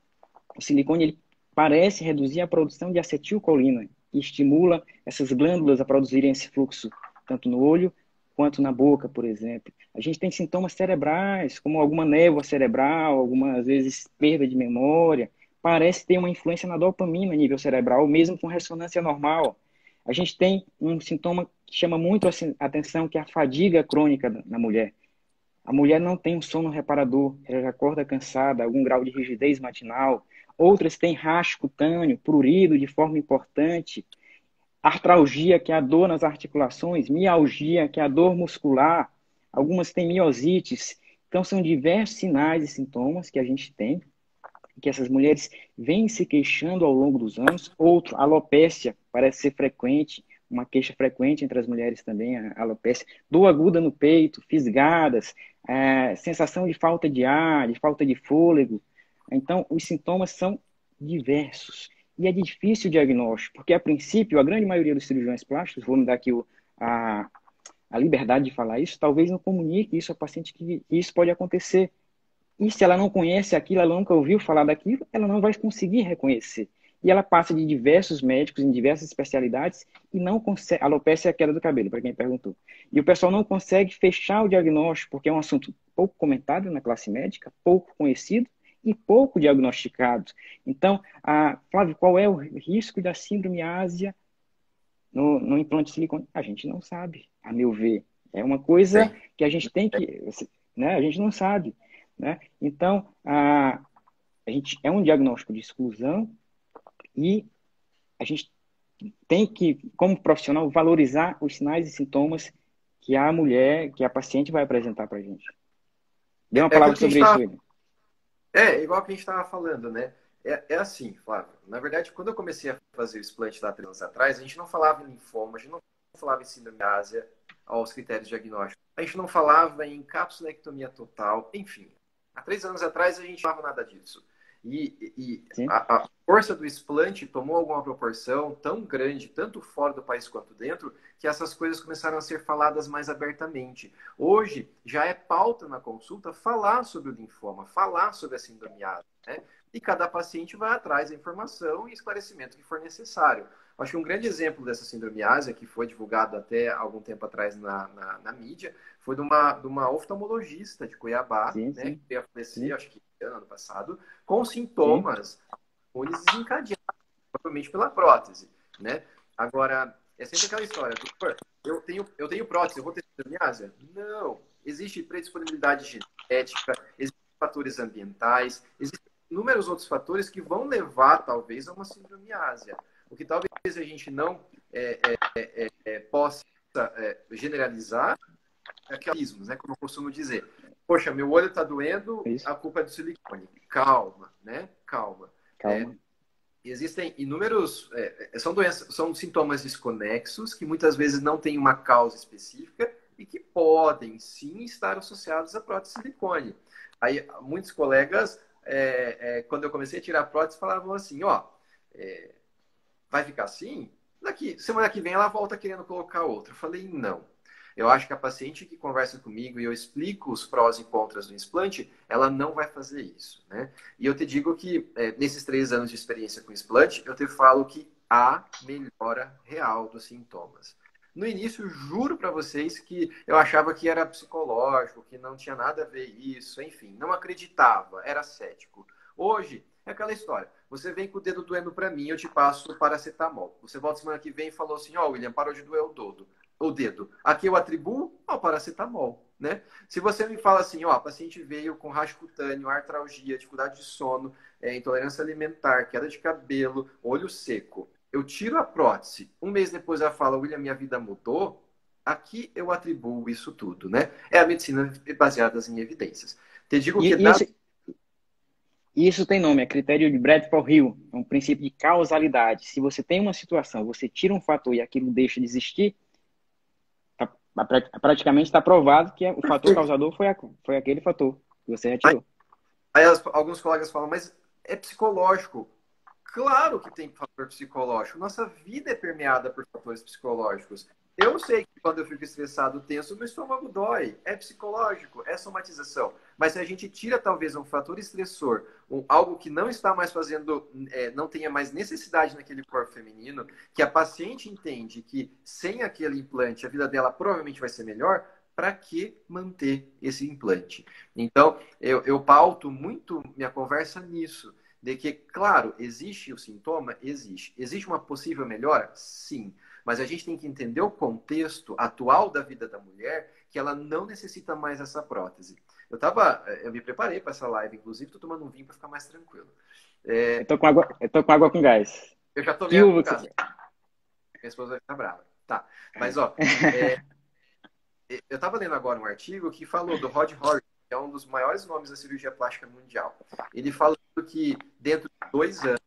o silicone ele parece reduzir a produção de acetilcolina, que estimula essas glândulas a produzirem esse fluxo, tanto no olho quanto na boca, por exemplo. A gente tem sintomas cerebrais, como alguma névoa cerebral, algumas vezes perda de memória. Parece ter uma influência na dopamina a nível cerebral, mesmo com ressonância normal. A gente tem um sintoma que chama muito a atenção, que é a fadiga crônica na mulher. A mulher não tem um sono reparador, ela acorda cansada, algum grau de rigidez matinal. Outras têm racho cutâneo, prurido de forma importante, artralgia, que é a dor nas articulações, mialgia, que é a dor muscular. Algumas têm miosites. Então, são diversos sinais e sintomas que a gente tem, que essas mulheres vêm se queixando ao longo dos anos. Outro, alopécia, parece ser frequente, uma queixa frequente entre as mulheres também, a alopécia. Dor aguda no peito, fisgadas, sensação de falta de ar, de falta de fôlego. Então, os sintomas são diversos. E é difícil o diagnóstico, porque, a princípio, a grande maioria dos cirurgiões plásticos, vou me dar aqui a liberdade de falar isso, talvez não comunique isso ao paciente que isso pode acontecer. E se ela não conhece aquilo, ela nunca ouviu falar daquilo, ela não vai conseguir reconhecer. E ela passa de diversos médicos, em diversas especialidades, e não consegue. Alopecia é a queda do cabelo, para quem perguntou. E o pessoal não consegue fechar o diagnóstico, porque é um assunto pouco comentado na classe médica, pouco conhecido e pouco diagnosticado. Então, Flávio, qual é o risco da síndrome ásia no implante de silicone? A gente não sabe, a meu ver. É uma coisa que a gente tem que... né, a gente não sabe. Né? Então, a gente é um diagnóstico de exclusão e a gente tem que, como profissional, valorizar os sinais e sintomas que a mulher, que a paciente vai apresentar para a gente. Dê uma palavra sobre isso, William. Igual que a gente estava falando, né? É assim, Flávio. Na verdade, quando eu comecei a fazer o explante lá 3 anos atrás, a gente não falava em linfoma, a gente não falava em síndrome ásia aos critérios diagnósticos. A gente não falava em capsulectomia total, enfim. Há 3 anos atrás a gente não falava nada disso. força do explante tomou alguma proporção tão grande, tanto fora do país quanto dentro, que essas coisas começaram a ser faladas mais abertamente. Hoje, já é pauta na consulta falar sobre o linfoma, falar sobre a sindromiase, né? E cada paciente vai atrás da informação e esclarecimento que for necessário. Acho que um grande exemplo dessa sindromiase, que foi divulgado até algum tempo atrás na mídia, foi de uma oftalmologista de Cuiabá, Sim, né, sim, que veio a falecer, sim, acho que ano passado, com sim. sintomas desencadeados, provavelmente pela prótese, né? Agora, é sempre aquela história, doutor, eu tenho prótese, eu vou ter sindromiase? Não. Existe predisponibilidade genética, existem fatores ambientais, existem inúmeros outros fatores que vão levar, talvez, a uma sindromiase. O que talvez a gente não possa generalizar é aqueles, né? Como eu costumo dizer. Poxa, meu olho está doendo, Isso, a culpa é do silicone. Calma, né? Calma. É, calma. existem inúmeros, são doenças, são sintomas desconexos que muitas vezes não têm uma causa específica e que podem sim estar associados à prótese de silicone. Aí muitos colegas, quando eu comecei a tirar prótese, falavam assim, ó, vai ficar assim? Semana que vem ela volta querendo colocar outra. Eu falei, não. Eu acho que a paciente que conversa comigo e eu explico os prós e contras do implante, ela não vai fazer isso, né? E eu te digo que nesses 3 anos de experiência com implante, eu te falo que há melhora real dos sintomas. No início, juro para vocês que eu achava que era psicológico, que não tinha nada a ver isso, enfim, não acreditava, era cético. Hoje, é aquela história. Você vem com o dedo doendo para mim, eu te passo paracetamol. Você volta semana que vem e falou assim, ó, William, parou de doer o dedo. Aqui eu atribuo ao paracetamol, né? Se você me fala assim, ó, a paciente veio com rasgo cutâneo, artralgia, dificuldade de sono, intolerância alimentar, queda de cabelo, olho seco, eu tiro a prótese, um mês depois ela fala, William, minha vida mudou, aqui eu atribuo isso tudo, né? É a medicina baseada em evidências. Te digo que E isso tem nome, é critério de Bradford-Hill, é um princípio de causalidade. Se você tem uma situação, você tira um fator e aquilo deixa de existir, praticamente está provado que o fator causador foi aquele fator que você retirou. Aí alguns colegas falam, mas é psicológico. Claro que tem fator psicológico. Nossa vida é permeada por fatores psicológicos. Eu sei que quando eu fico estressado, tenso, meu estômago dói. É psicológico, é somatização. Mas se a gente tira talvez um fator estressor, algo que não está mais fazendo, não tenha mais necessidade naquele corpo feminino, que a paciente entende que sem aquele implante a vida dela provavelmente vai ser melhor, para que manter esse implante? Então, eu pauto muito minha conversa nisso de que, claro, existe o sintoma? Existe. Existe uma possível melhora? Sim. Mas a gente tem que entender o contexto atual da vida da mulher, que ela não necessita mais essa prótese. Eu me preparei para essa live, inclusive, estou tomando um vinho para ficar mais tranquilo. Eu tô com água com gás. Eu já tomei Que água com uva que gás. você... Minha esposa vai ficar brava. Tá. Mas, ó, eu estava lendo agora um artigo que falou do Rod Horry, que é um dos maiores nomes da cirurgia plástica mundial. Ele falou que dentro de 2 anos,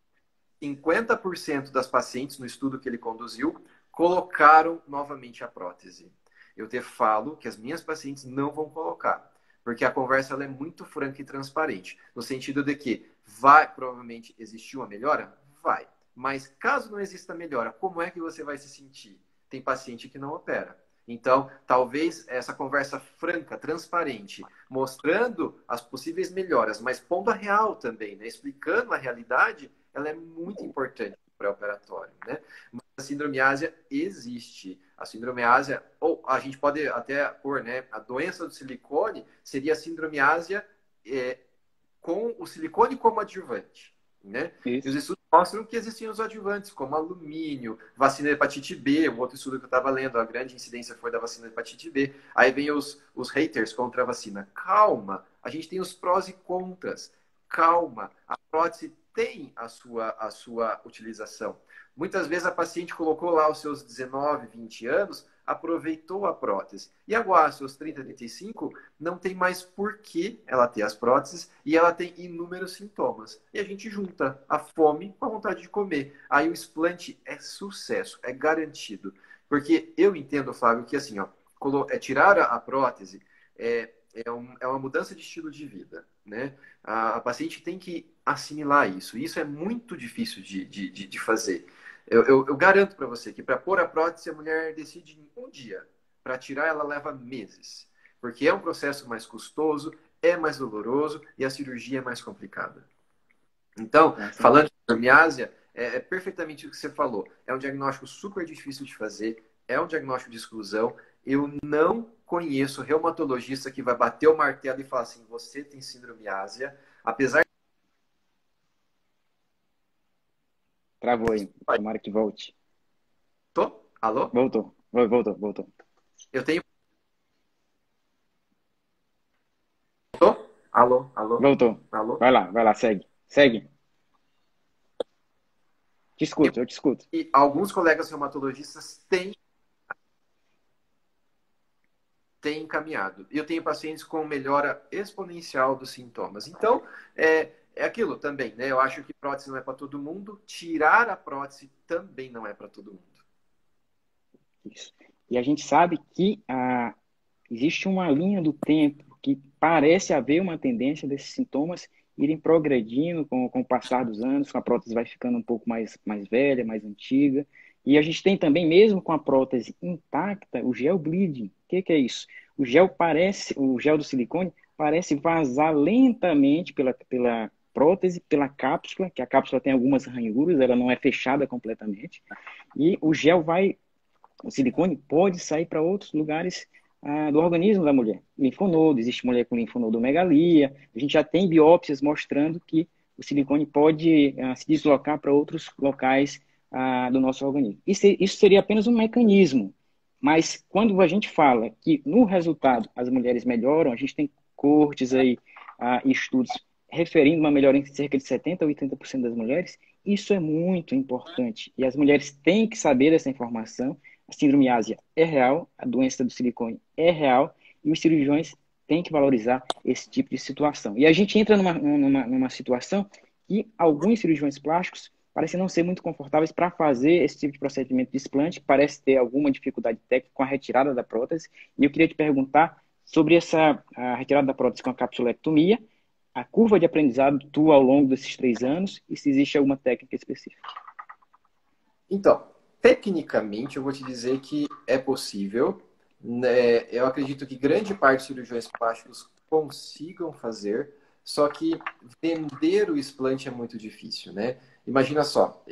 50% das pacientes no estudo que ele conduziu colocaram novamente a prótese. Eu te falo que as minhas pacientes não vão colocar, porque a conversa ela é muito franca e transparente, no sentido de que vai provavelmente existir uma melhora? Vai. Mas caso não exista melhora, como é que você vai se sentir? Tem paciente que não opera. Então, talvez essa conversa franca, transparente, mostrando as possíveis melhoras, mas pondo a real também, né? Explicando a realidade, ela é muito importante para o pré-operatório, né? Mas a sindromiásia existe. A sindromiásia, ou a gente pode até pôr, né? A doença do silicone seria a sindromiásia com o silicone como adjuvante, né? E os Isso. estudos mostram que existiam os adjuvantes, como alumínio, vacina de hepatite B, um outro estudo que eu estava lendo, a grande incidência foi da vacina de hepatite B. Aí vem os haters contra a vacina. Calma, a gente tem os prós e contras. Calma, a prótese tem a sua utilização. Muitas vezes a paciente colocou lá os seus 19, 20 anos, aproveitou a prótese. E agora, aos seus 30, 35, não tem mais por que ela ter as próteses e ela tem inúmeros sintomas. E a gente junta a fome com a vontade de comer. Aí o explante é sucesso, é garantido. Porque eu entendo, Flávio, que assim, ó, tirar a prótese é uma mudança de estilo de vida, né? A paciente tem que assimilar isso. Isso é muito difícil de fazer. Eu garanto para você que para pôr a prótese, a mulher decide em um dia. Para tirar, ela leva meses. Porque é um processo mais custoso, é mais doloroso e a cirurgia é mais complicada. Então, falando de fibromialgia, é perfeitamente o que você falou. É um diagnóstico super difícil de fazer, é um diagnóstico de exclusão. Eu não conheço reumatologista que vai bater o martelo e falar assim, você tem fibromialgia, apesar... Travou aí. Tomara que volte. Tô? Alô? Voltou. Eu tenho... Tô? Alô? Voltou. Alô? Vai lá, segue. Eu te escuto. E alguns colegas reumatologistas têm encaminhado. Eu tenho pacientes com melhora exponencial dos sintomas. Então, é aquilo também, né? Eu acho que prótese não é para todo mundo. Tirar a prótese também não é para todo mundo. Isso. E a gente sabe que existe uma linha do tempo que parece haver uma tendência desses sintomas irem progredindo com o passar dos anos, com a prótese vai ficando um pouco mais velha, mais antiga. E a gente tem também, mesmo com a prótese intacta, o gel bleeding. O que é isso? O gel do silicone parece vazar lentamente pela prótese, pela cápsula, que a cápsula tem algumas ranhuras, ela não é fechada completamente. E o silicone pode sair para outros lugares do organismo da mulher. Linfonodo, existe mulher com linfonodomegalia. A gente já tem biópsias mostrando que o silicone pode se deslocar para outros locais do nosso organismo. Isso seria apenas um mecanismo. Mas quando a gente fala que no resultado as mulheres melhoram, a gente tem cortes aí, estudos referindo uma melhora em cerca de 70% a 80% das mulheres. Isso é muito importante. E as mulheres têm que saber dessa informação. A fibromialgia é real, a doença do silicone é real, e os cirurgiões têm que valorizar esse tipo de situação. E a gente entra numa situação que alguns cirurgiões plásticos parecem não ser muito confortáveis para fazer esse tipo de procedimento de explante, parece ter alguma dificuldade técnica com a retirada da prótese. E eu queria te perguntar sobre a retirada da prótese com a capsulectomia, a curva de aprendizado tua ao longo desses 3 anos e se existe alguma técnica específica. Então, tecnicamente, eu vou te dizer que é possível. Né? Eu acredito que grande parte dos cirurgiões plásticos consigam fazer, só que vender o explante é muito difícil, né? Imagina só,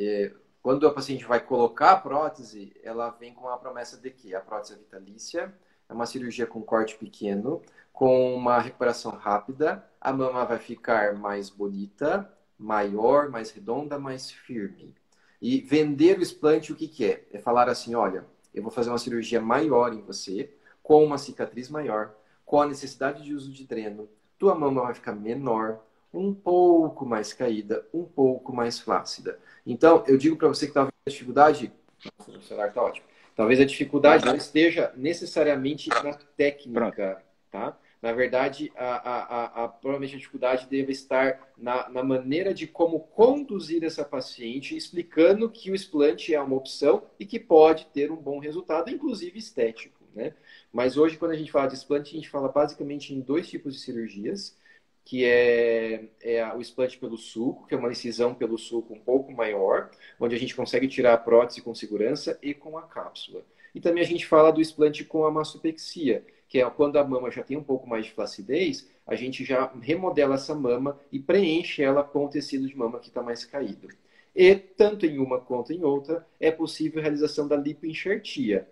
quando a paciente vai colocar a prótese, ela vem com a promessa de que a prótese é vitalícia, é uma cirurgia com corte pequeno, com uma recuperação rápida, a mama vai ficar mais bonita, maior, mais redonda, mais firme. E vender o explante, o que que é? É falar assim, olha, eu vou fazer uma cirurgia maior em você, com uma cicatriz maior, com a necessidade de uso de dreno. Tua mama vai ficar menor, um pouco mais caída, um pouco mais flácida. Então, eu digo para você que talvez a dificuldade... Nossa, o celular está ótimo. Talvez a dificuldade não esteja necessariamente na técnica, tá? Na verdade, provavelmente a dificuldade deve estar na maneira de como conduzir essa paciente, explicando que o explante é uma opção e que pode ter um bom resultado, inclusive estético, né? Mas hoje, quando a gente fala de explante, a gente fala basicamente em 2 tipos de cirurgias, que é o explante pelo sulco, que é uma incisão pelo sulco um pouco maior, onde a gente consegue tirar a prótese com segurança e com a cápsula. E também a gente fala do explante com a mastopexia, que é quando a mama já tem um pouco mais de flacidez, a gente já remodela essa mama e preenche ela com o tecido de mama que está mais caído. E, tanto em uma quanto em outra, é possível a realização da lipoenxertia,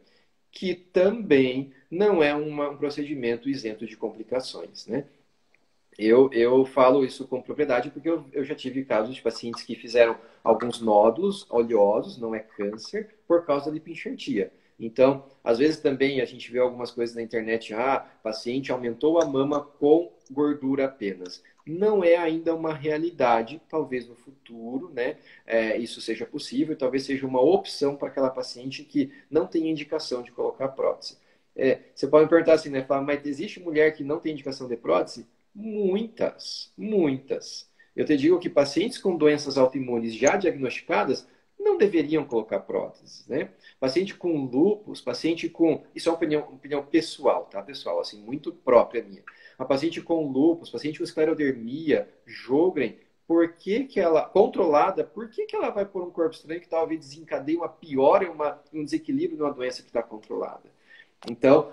que também não é um procedimento isento de complicações, né? Eu falo isso com propriedade porque eu já tive casos de pacientes que fizeram alguns nódulos oleosos, não é câncer, por causa da lipoenxertia. Então, às vezes também a gente vê algumas coisas na internet, paciente aumentou a mama com gordura apenas. Não é ainda uma realidade, talvez no futuro, né, isso seja possível, talvez seja uma opção para aquela paciente que não tem indicação de colocar prótese. Você pode me perguntar assim, né, falar, mas existe mulher que não tem indicação de prótese? Muitas, muitas. Eu te digo que pacientes com doenças autoimunes já diagnosticadas não deveriam colocar próteses, né? Paciente com lúpus, paciente com... Isso é uma opinião pessoal, tá, pessoal? Assim, muito própria minha. A paciente com lúpus, paciente com esclerodermia, Sjögren, por que que ela... Controlada, por que que ela vai por um corpo estranho que talvez desencadeie uma piora, um desequilíbrio de uma doença que está controlada? Então,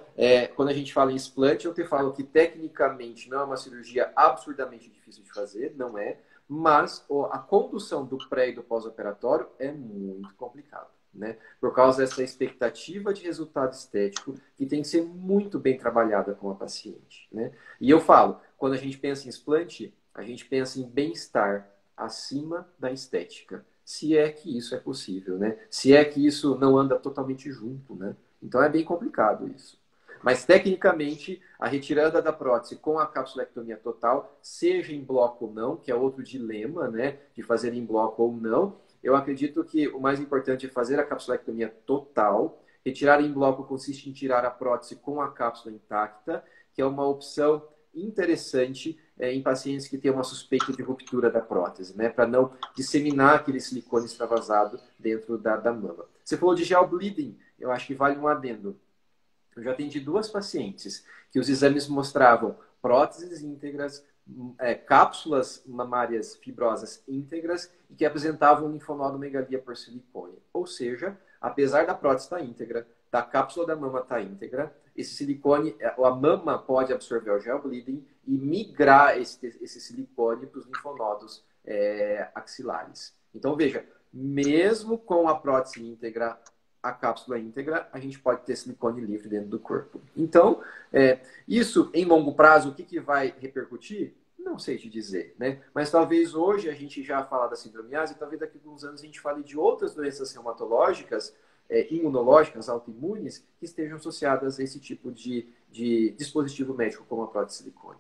quando a gente fala em explante, eu te falo que tecnicamente não é uma cirurgia absurdamente difícil de fazer, não é, mas a condução do pré e do pós-operatório é muito complicado, né? Por causa dessa expectativa de resultado estético que tem que ser muito bem trabalhada com a paciente, né? E eu falo, quando a gente pensa em explante, a gente pensa em bem-estar acima da estética, se é que isso é possível, né? Se é que isso não anda totalmente junto, né? Então é bem complicado isso. Mas, tecnicamente, a retirada da prótese com a capsulectomia total, seja em bloco ou não, que é outro dilema, né, de fazer em bloco ou não, eu acredito que o mais importante é fazer a capsulectomia total. Retirar em bloco consiste em tirar a prótese com a cápsula intacta, que é uma opção interessante em pacientes que têm uma suspeita de ruptura da prótese, né, para não disseminar aquele silicone extravasado dentro da mama. Você falou de gel bleeding, eu acho que vale um adendo. Eu já atendi 2 pacientes que os exames mostravam próteses íntegras, cápsulas mamárias fibrosas íntegras e que apresentavam linfonodomegalia por silicone. Ou seja, apesar da prótese estar íntegra, da cápsula da mama estar íntegra, esse silicone, a mama pode absorver o gel bleeding e migrar esse silicone para os linfonodos axilares. Então, veja, mesmo com a prótese íntegra, a cápsula íntegra, a gente pode ter silicone livre dentro do corpo. Então, isso em longo prazo, o que vai repercutir? Não sei te dizer, né? Mas talvez hoje a gente já fala da sindromiase e talvez daqui a alguns anos a gente fale de outras doenças reumatológicas, imunológicas, autoimunes, que estejam associadas a esse tipo de dispositivo médico como a prótese de silicone.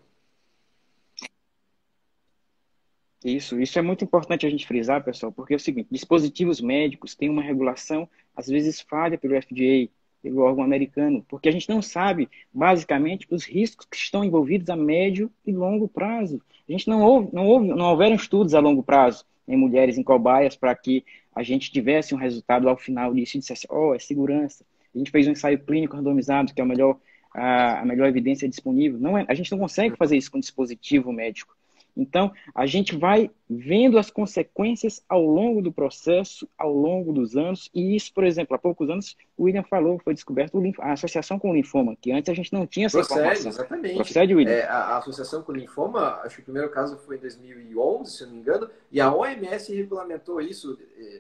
Isso é muito importante a gente frisar, pessoal, porque é o seguinte, dispositivos médicos têm uma regulação, às vezes falha pelo FDA, pelo órgão americano, porque a gente não sabe, basicamente, os riscos que estão envolvidos a médio e longo prazo. A gente não houveram estudos a longo prazo em mulheres, em cobaias, para que a gente tivesse um resultado ao final disso e dissesse, é segurança. A gente fez um ensaio clínico randomizado, que é a melhor evidência disponível. A gente não consegue fazer isso com dispositivo médico. Então, a gente vai vendo as consequências ao longo do processo, ao longo dos anos, e isso, por exemplo, há poucos anos, o William falou, foi descoberto a associação com o linfoma, que antes a gente não tinha essa informação. Exatamente. Procede, William. A associação com o linfoma, acho que o primeiro caso foi em 2011, se eu não me engano, e a OMS regulamentou isso,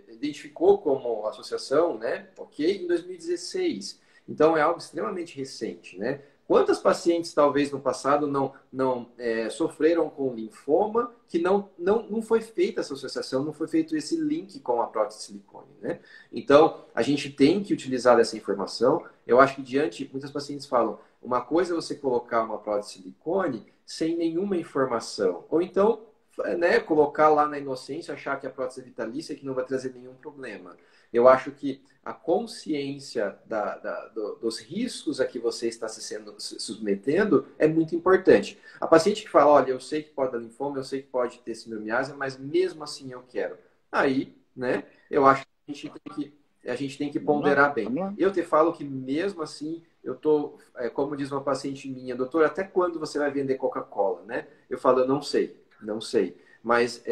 identificou como associação, né, em 2016. Então, é algo extremamente recente, né? Quantas pacientes, talvez, no passado não sofreram com linfoma que não foi feita essa associação, não foi feito esse link com a prótese de silicone, né? Então, a gente tem que utilizar essa informação. Eu acho que muitas pacientes falam, uma coisa é você colocar uma prótese de silicone sem nenhuma informação. Ou então, né, colocar lá na inocência, achar que a prótese é vitalícia e que não vai trazer nenhum problema. Eu acho que a consciência dos riscos a que você está se submetendo é muito importante. A paciente que fala, olha, eu sei que pode dar linfoma, eu sei que pode ter sindromiase, mas mesmo assim eu quero. Aí, né, eu acho que a gente tem que ponderar bem. Eu te falo que mesmo assim, eu tô, como diz uma paciente minha, doutor, até quando você vai vender Coca-Cola, né? Eu falo, eu não sei. Mas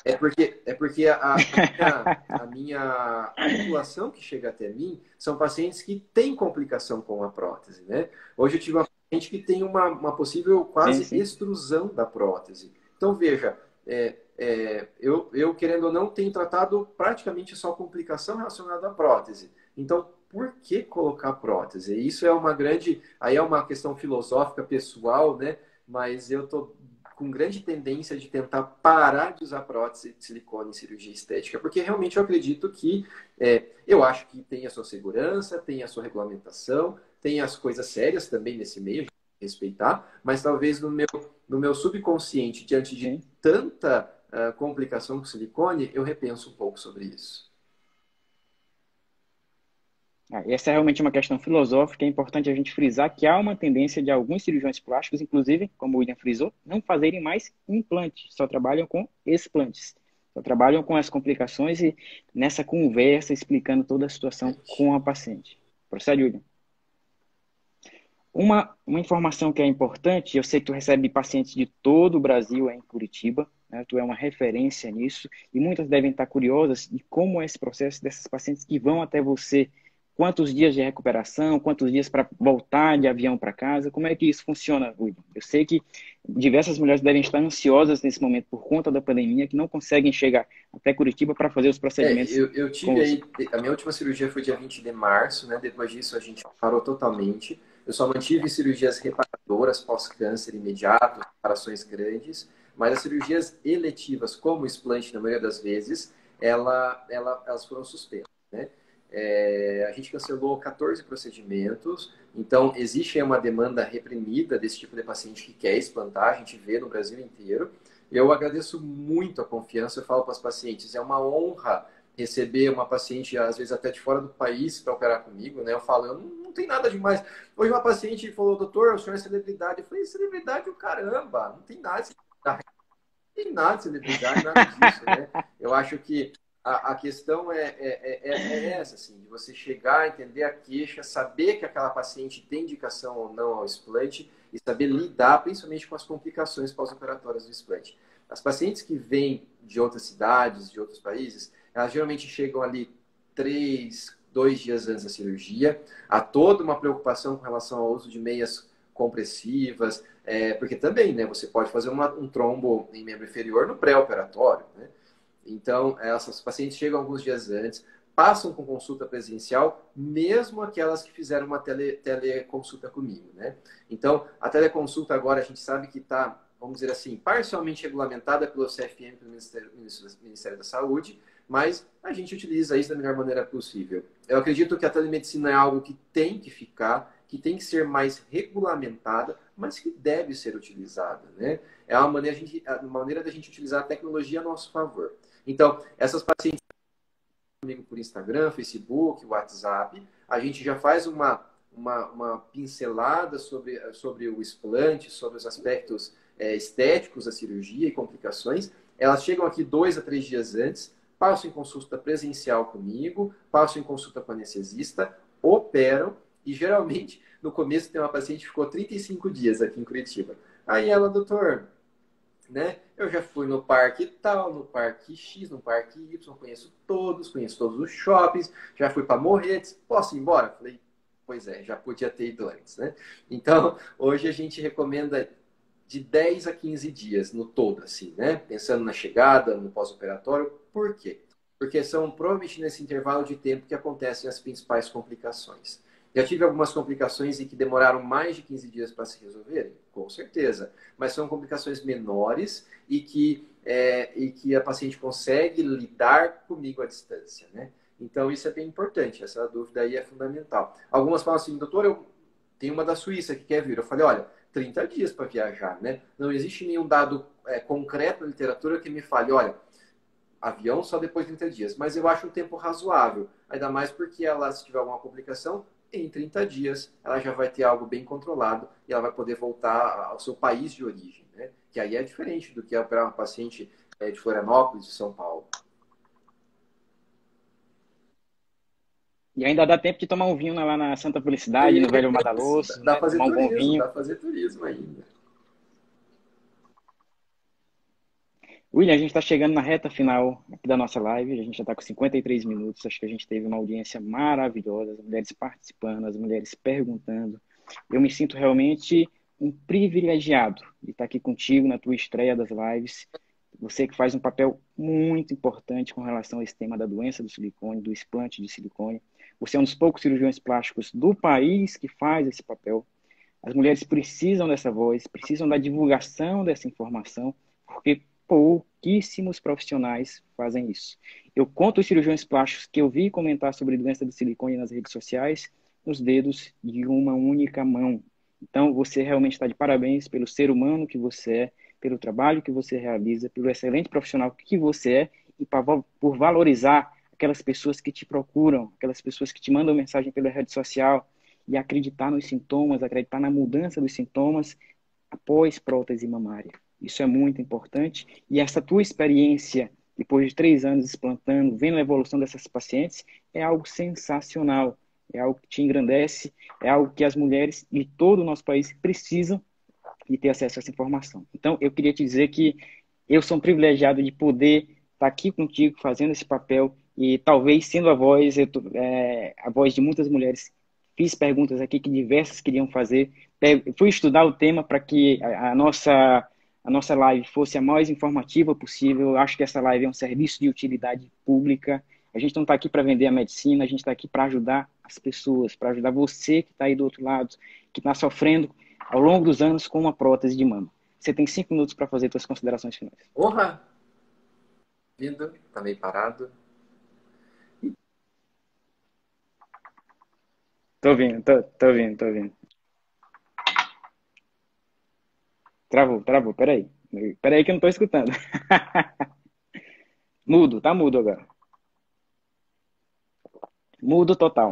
é porque a minha população que chega até mim são pacientes que têm complicação com a prótese, né? Hoje eu tive uma paciente que tem uma possível quase extrusão da prótese. Então, veja, eu, querendo ou não, tenho tratado praticamente só complicação relacionada à prótese. Então, por que colocar prótese? Isso é aí é uma questão filosófica, pessoal, né? Mas eu tô com grande tendência de tentar parar de usar prótese de silicone em cirurgia estética, porque realmente eu acredito que, eu acho que tem a sua segurança, tem a sua regulamentação, tem as coisas sérias também nesse meio, a gente tem que respeitar, mas talvez no meu subconsciente, diante de tanta complicação com silicone, eu repenso um pouco sobre isso. Essa é realmente uma questão filosófica, é importante a gente frisar que há uma tendência de alguns cirurgiões plásticos, inclusive, como o William frisou, não fazerem mais implantes, só trabalham com explantes. Só trabalham com as complicações e nessa conversa explicando toda a situação com a paciente. Procede, William. Uma informação que é importante, eu sei que tu recebe pacientes de todo o Brasil em Curitiba, né? Tu é uma referência nisso, e muitas devem estar curiosas de como é esse processo dessas pacientes que vão até você. Quantos dias de recuperação, quantos dias para voltar de avião para casa, como é que isso funciona, William? Eu sei que diversas mulheres devem estar ansiosas nesse momento por conta da pandemia, que não conseguem chegar até Curitiba para fazer os procedimentos. Eu tive aí, a minha última cirurgia foi dia 20 de março, né? Depois disso a gente parou totalmente. Eu só mantive cirurgias reparadoras pós-câncer imediato, reparações grandes, mas as cirurgias eletivas, como o explante, na maioria das vezes, elas foram suspensas, né? A gente cancelou 14 procedimentos, então existe aí uma demanda reprimida desse tipo de paciente que quer explantar, a gente vê no Brasil inteiro. Eu agradeço muito a confiança, eu falo para os pacientes, é uma honra receber uma paciente, às vezes até de fora do país, para operar comigo, né? Eu falo, não tem nada demais. Hoje uma paciente falou, doutor, o senhor é celebridade. Eu falei, celebridade o caramba, não tem nada de celebridade, não tem nada de celebridade, nada disso, né? Eu acho que a questão é essa, assim, de você chegar, entender a queixa, saber que aquela paciente tem indicação ou não ao explante e saber lidar, principalmente com as complicações pós-operatórias do explante. As pacientes que vêm de outras cidades, de outros países, elas geralmente chegam ali 2 dias antes da cirurgia. Há toda uma preocupação com relação ao uso de meias compressivas, porque também, né, você pode fazer um trombo em membro inferior no pré-operatório, né? Então, essas pacientes chegam alguns dias antes, passam com consulta presencial, mesmo aquelas que fizeram uma teleconsulta comigo, né? Então, a teleconsulta agora a gente sabe que está, vamos dizer assim, parcialmente regulamentada pelo CFM, pelo Ministério da Saúde, mas a gente utiliza isso da melhor maneira possível. Eu acredito que a telemedicina é algo que tem que ficar, que tem que ser mais regulamentada, mas que deve ser utilizada, né? É uma maneira da gente utilizar a tecnologia a nosso favor. Então, essas pacientes comigo por Instagram, Facebook, WhatsApp, a gente já faz uma pincelada sobre o explante, sobre os aspectos estéticos da cirurgia e complicações. Elas chegam aqui 2 a 3 dias antes, passam em consulta presencial comigo, passam em consulta com anestesista, operam e geralmente no começo tem uma paciente que ficou 35 dias aqui em Curitiba. Aí ela, doutor, né? Eu já fui no parque tal, no parque X, no parque Y, conheço todos os shoppings, já fui para Morretes, posso ir embora? Falei, pois é, já podia ter ido antes, né? Então, hoje a gente recomenda de 10 a 15 dias no todo, assim, né? Pensando na chegada, no pós-operatório. Por quê? Porque são provavelmente nesse intervalo de tempo que acontecem as principais complicações. Já tive algumas complicações em que demoraram mais de 15 dias para se resolverem? Com certeza. Mas são complicações menores e que a paciente consegue lidar comigo à distância, né? Então, isso é bem importante. Essa dúvida aí é fundamental. Algumas falam assim, doutor, eu tenho uma da Suíça que quer vir. Eu falei, olha, 30 dias para viajar, né? Não existe nenhum dado concreto na literatura que me fale, olha, avião só depois de 30 dias. Mas eu acho um tempo razoável. Ainda mais porque ela, se tiver alguma complicação, em 30 dias ela já vai ter algo bem controlado e ela vai poder voltar ao seu país de origem, né? Que aí é diferente do que operar uma paciente de Florianópolis, de São Paulo. E ainda dá tempo de tomar um vinho lá na Santa Felicidade, no Velho Madaloso, Dá né? pra fazer Tomar um bom turismo, vinho. dá pra fazer turismo ainda. William, a gente está chegando na reta final aqui da nossa live, a gente já está com 53 minutos, acho que a gente teve uma audiência maravilhosa, as mulheres participando, as mulheres perguntando. Eu me sinto realmente um privilegiado de estar aqui contigo na tua estreia das lives, você que faz um papel muito importante com relação a esse tema da doença do silicone, do explante de silicone. Você é um dos poucos cirurgiões plásticos do país que faz esse papel. As mulheres precisam dessa voz, precisam da divulgação dessa informação, porque pouquíssimos profissionais fazem isso. Eu conto os cirurgiões plásticos que eu vi comentar sobre doença de silicone nas redes sociais nos dedos de uma única mão. Então, você realmente está de parabéns pelo ser humano que você é, pelo trabalho que você realiza, pelo excelente profissional que você é e por valorizar aquelas pessoas que te procuram, aquelas pessoas que te mandam mensagem pela rede social e acreditar nos sintomas, acreditar na mudança dos sintomas após prótese mamária. Isso é muito importante. E essa tua experiência depois de 3 anos explantando, vendo a evolução dessas pacientes, é algo sensacional, é algo que te engrandece, é algo que as mulheres de todo o nosso país precisam de ter acesso a essa informação. Então, eu queria te dizer que eu sou um privilegiado de poder estar aqui contigo, fazendo esse papel, e talvez sendo a voz de muitas mulheres. Fiz perguntas aqui que diversas queriam fazer. Fui estudar o tema para que a nossa live fosse a mais informativa possível. Eu acho que essa live é um serviço de utilidade pública. A gente não está aqui para vender a medicina, a gente está aqui para ajudar as pessoas, para ajudar você que está aí do outro lado, que está sofrendo ao longo dos anos com uma prótese de mama. Você tem 5 minutos para fazer suas considerações finais. Porra! Vindo, tá meio parado. Tô ouvindo. Travou, peraí. Peraí que eu não tô escutando. Tá mudo agora. Mudo total.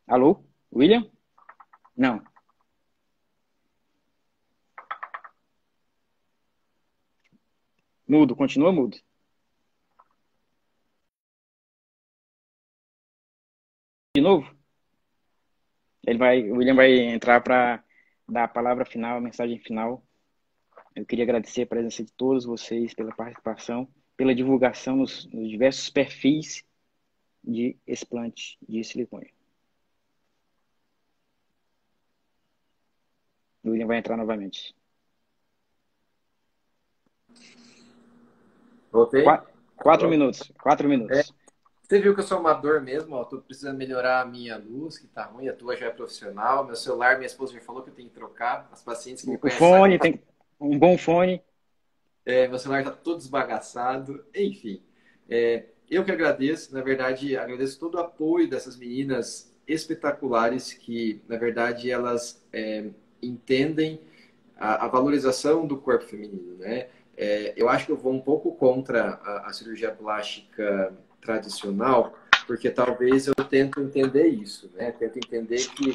Alô? William? Não. Continua mudo. De novo? O William vai entrar para dar a palavra final, a mensagem final. Eu queria agradecer a presença de todos vocês pela participação, pela divulgação nos diversos perfis de explante de silicone. O William vai entrar novamente. Voltei? 4 minutos. 4 minutos. Você viu que eu sou amador mesmo, ó. Tô precisando melhorar a minha luz, que tá ruim, a tua já é profissional. Meu celular, minha esposa já falou que eu tenho que trocar. As pacientes que me O conhecem fone, tem um bom fone. meu celular tá todo esbagaçado. Enfim, eu que agradeço, na verdade, agradeço todo o apoio dessas meninas espetaculares que, na verdade, elas entendem a valorização do corpo feminino, né? Eu acho que eu vou um pouco contra a cirurgia plástica tradicional, porque talvez eu tento entender isso, né? Tento entender que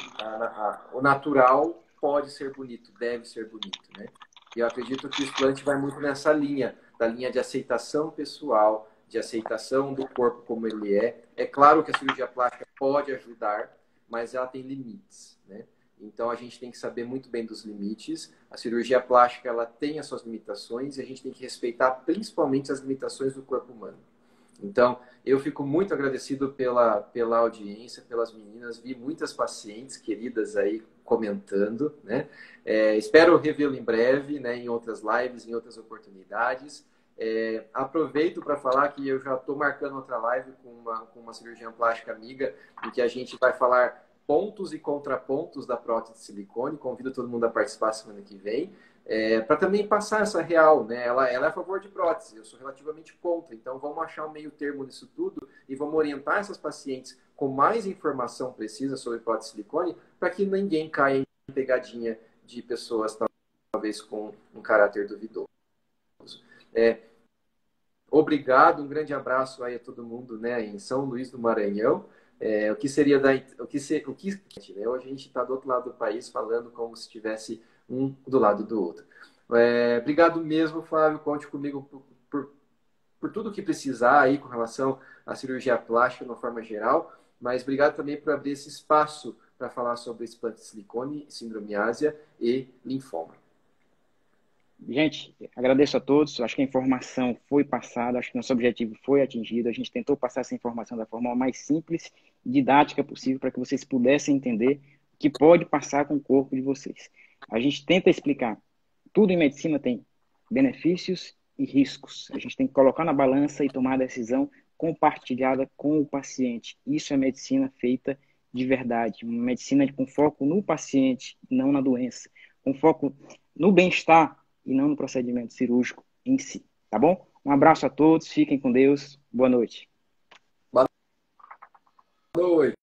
o natural pode ser bonito, deve ser bonito, né? E eu acredito que o explante vai muito nessa linha, da linha de aceitação pessoal, de aceitação do corpo como ele é. É claro que a cirurgia plástica pode ajudar, mas ela tem limites, né? Então a gente tem que saber muito bem dos limites. A cirurgia plástica ela tem as suas limitações e a gente tem que respeitar principalmente as limitações do corpo humano. Então, eu fico muito agradecido pela audiência, pelas meninas. Vi muitas pacientes queridas aí comentando, né? Espero revê-lo em breve, né? Em outras lives, em outras oportunidades. Aproveito para falar que eu já estou marcando outra live com uma cirurgiã plástica amiga, em que a gente vai falar pontos e contrapontos da prótese de silicone. Convido todo mundo a participar semana que vem. Para também passar essa real, né? Ela é a favor de prótese, eu sou relativamente contra, então vamos achar um meio termo nisso tudo e vamos orientar essas pacientes com mais informação precisa sobre prótese de silicone para que ninguém caia em pegadinha de pessoas talvez com um caráter duvidoso. Obrigado, um grande abraço aí a todo mundo, né, em São Luís do Maranhão. O que seria né? Hoje a gente está do outro lado do país falando como se estivesse um do lado do outro. Obrigado mesmo, Flávio. Conte comigo por tudo que precisar aí com relação à cirurgia plástica de uma forma geral. Mas obrigado também por abrir esse espaço para falar sobre explante de silicone, sindromiásia e linfoma. Gente, agradeço a todos. Acho que a informação foi passada, acho que nosso objetivo foi atingido. A gente tentou passar essa informação da forma mais simples e didática possível para que vocês pudessem entender o que pode passar com o corpo de vocês. A gente tenta explicar. Tudo em medicina tem benefícios e riscos. A gente tem que colocar na balança e tomar a decisão compartilhada com o paciente. Isso é medicina feita de verdade. Uma medicina com foco no paciente, não na doença. Com foco no bem-estar e não no procedimento cirúrgico em si, tá bom? Um abraço a todos, fiquem com Deus, boa noite. Boa noite.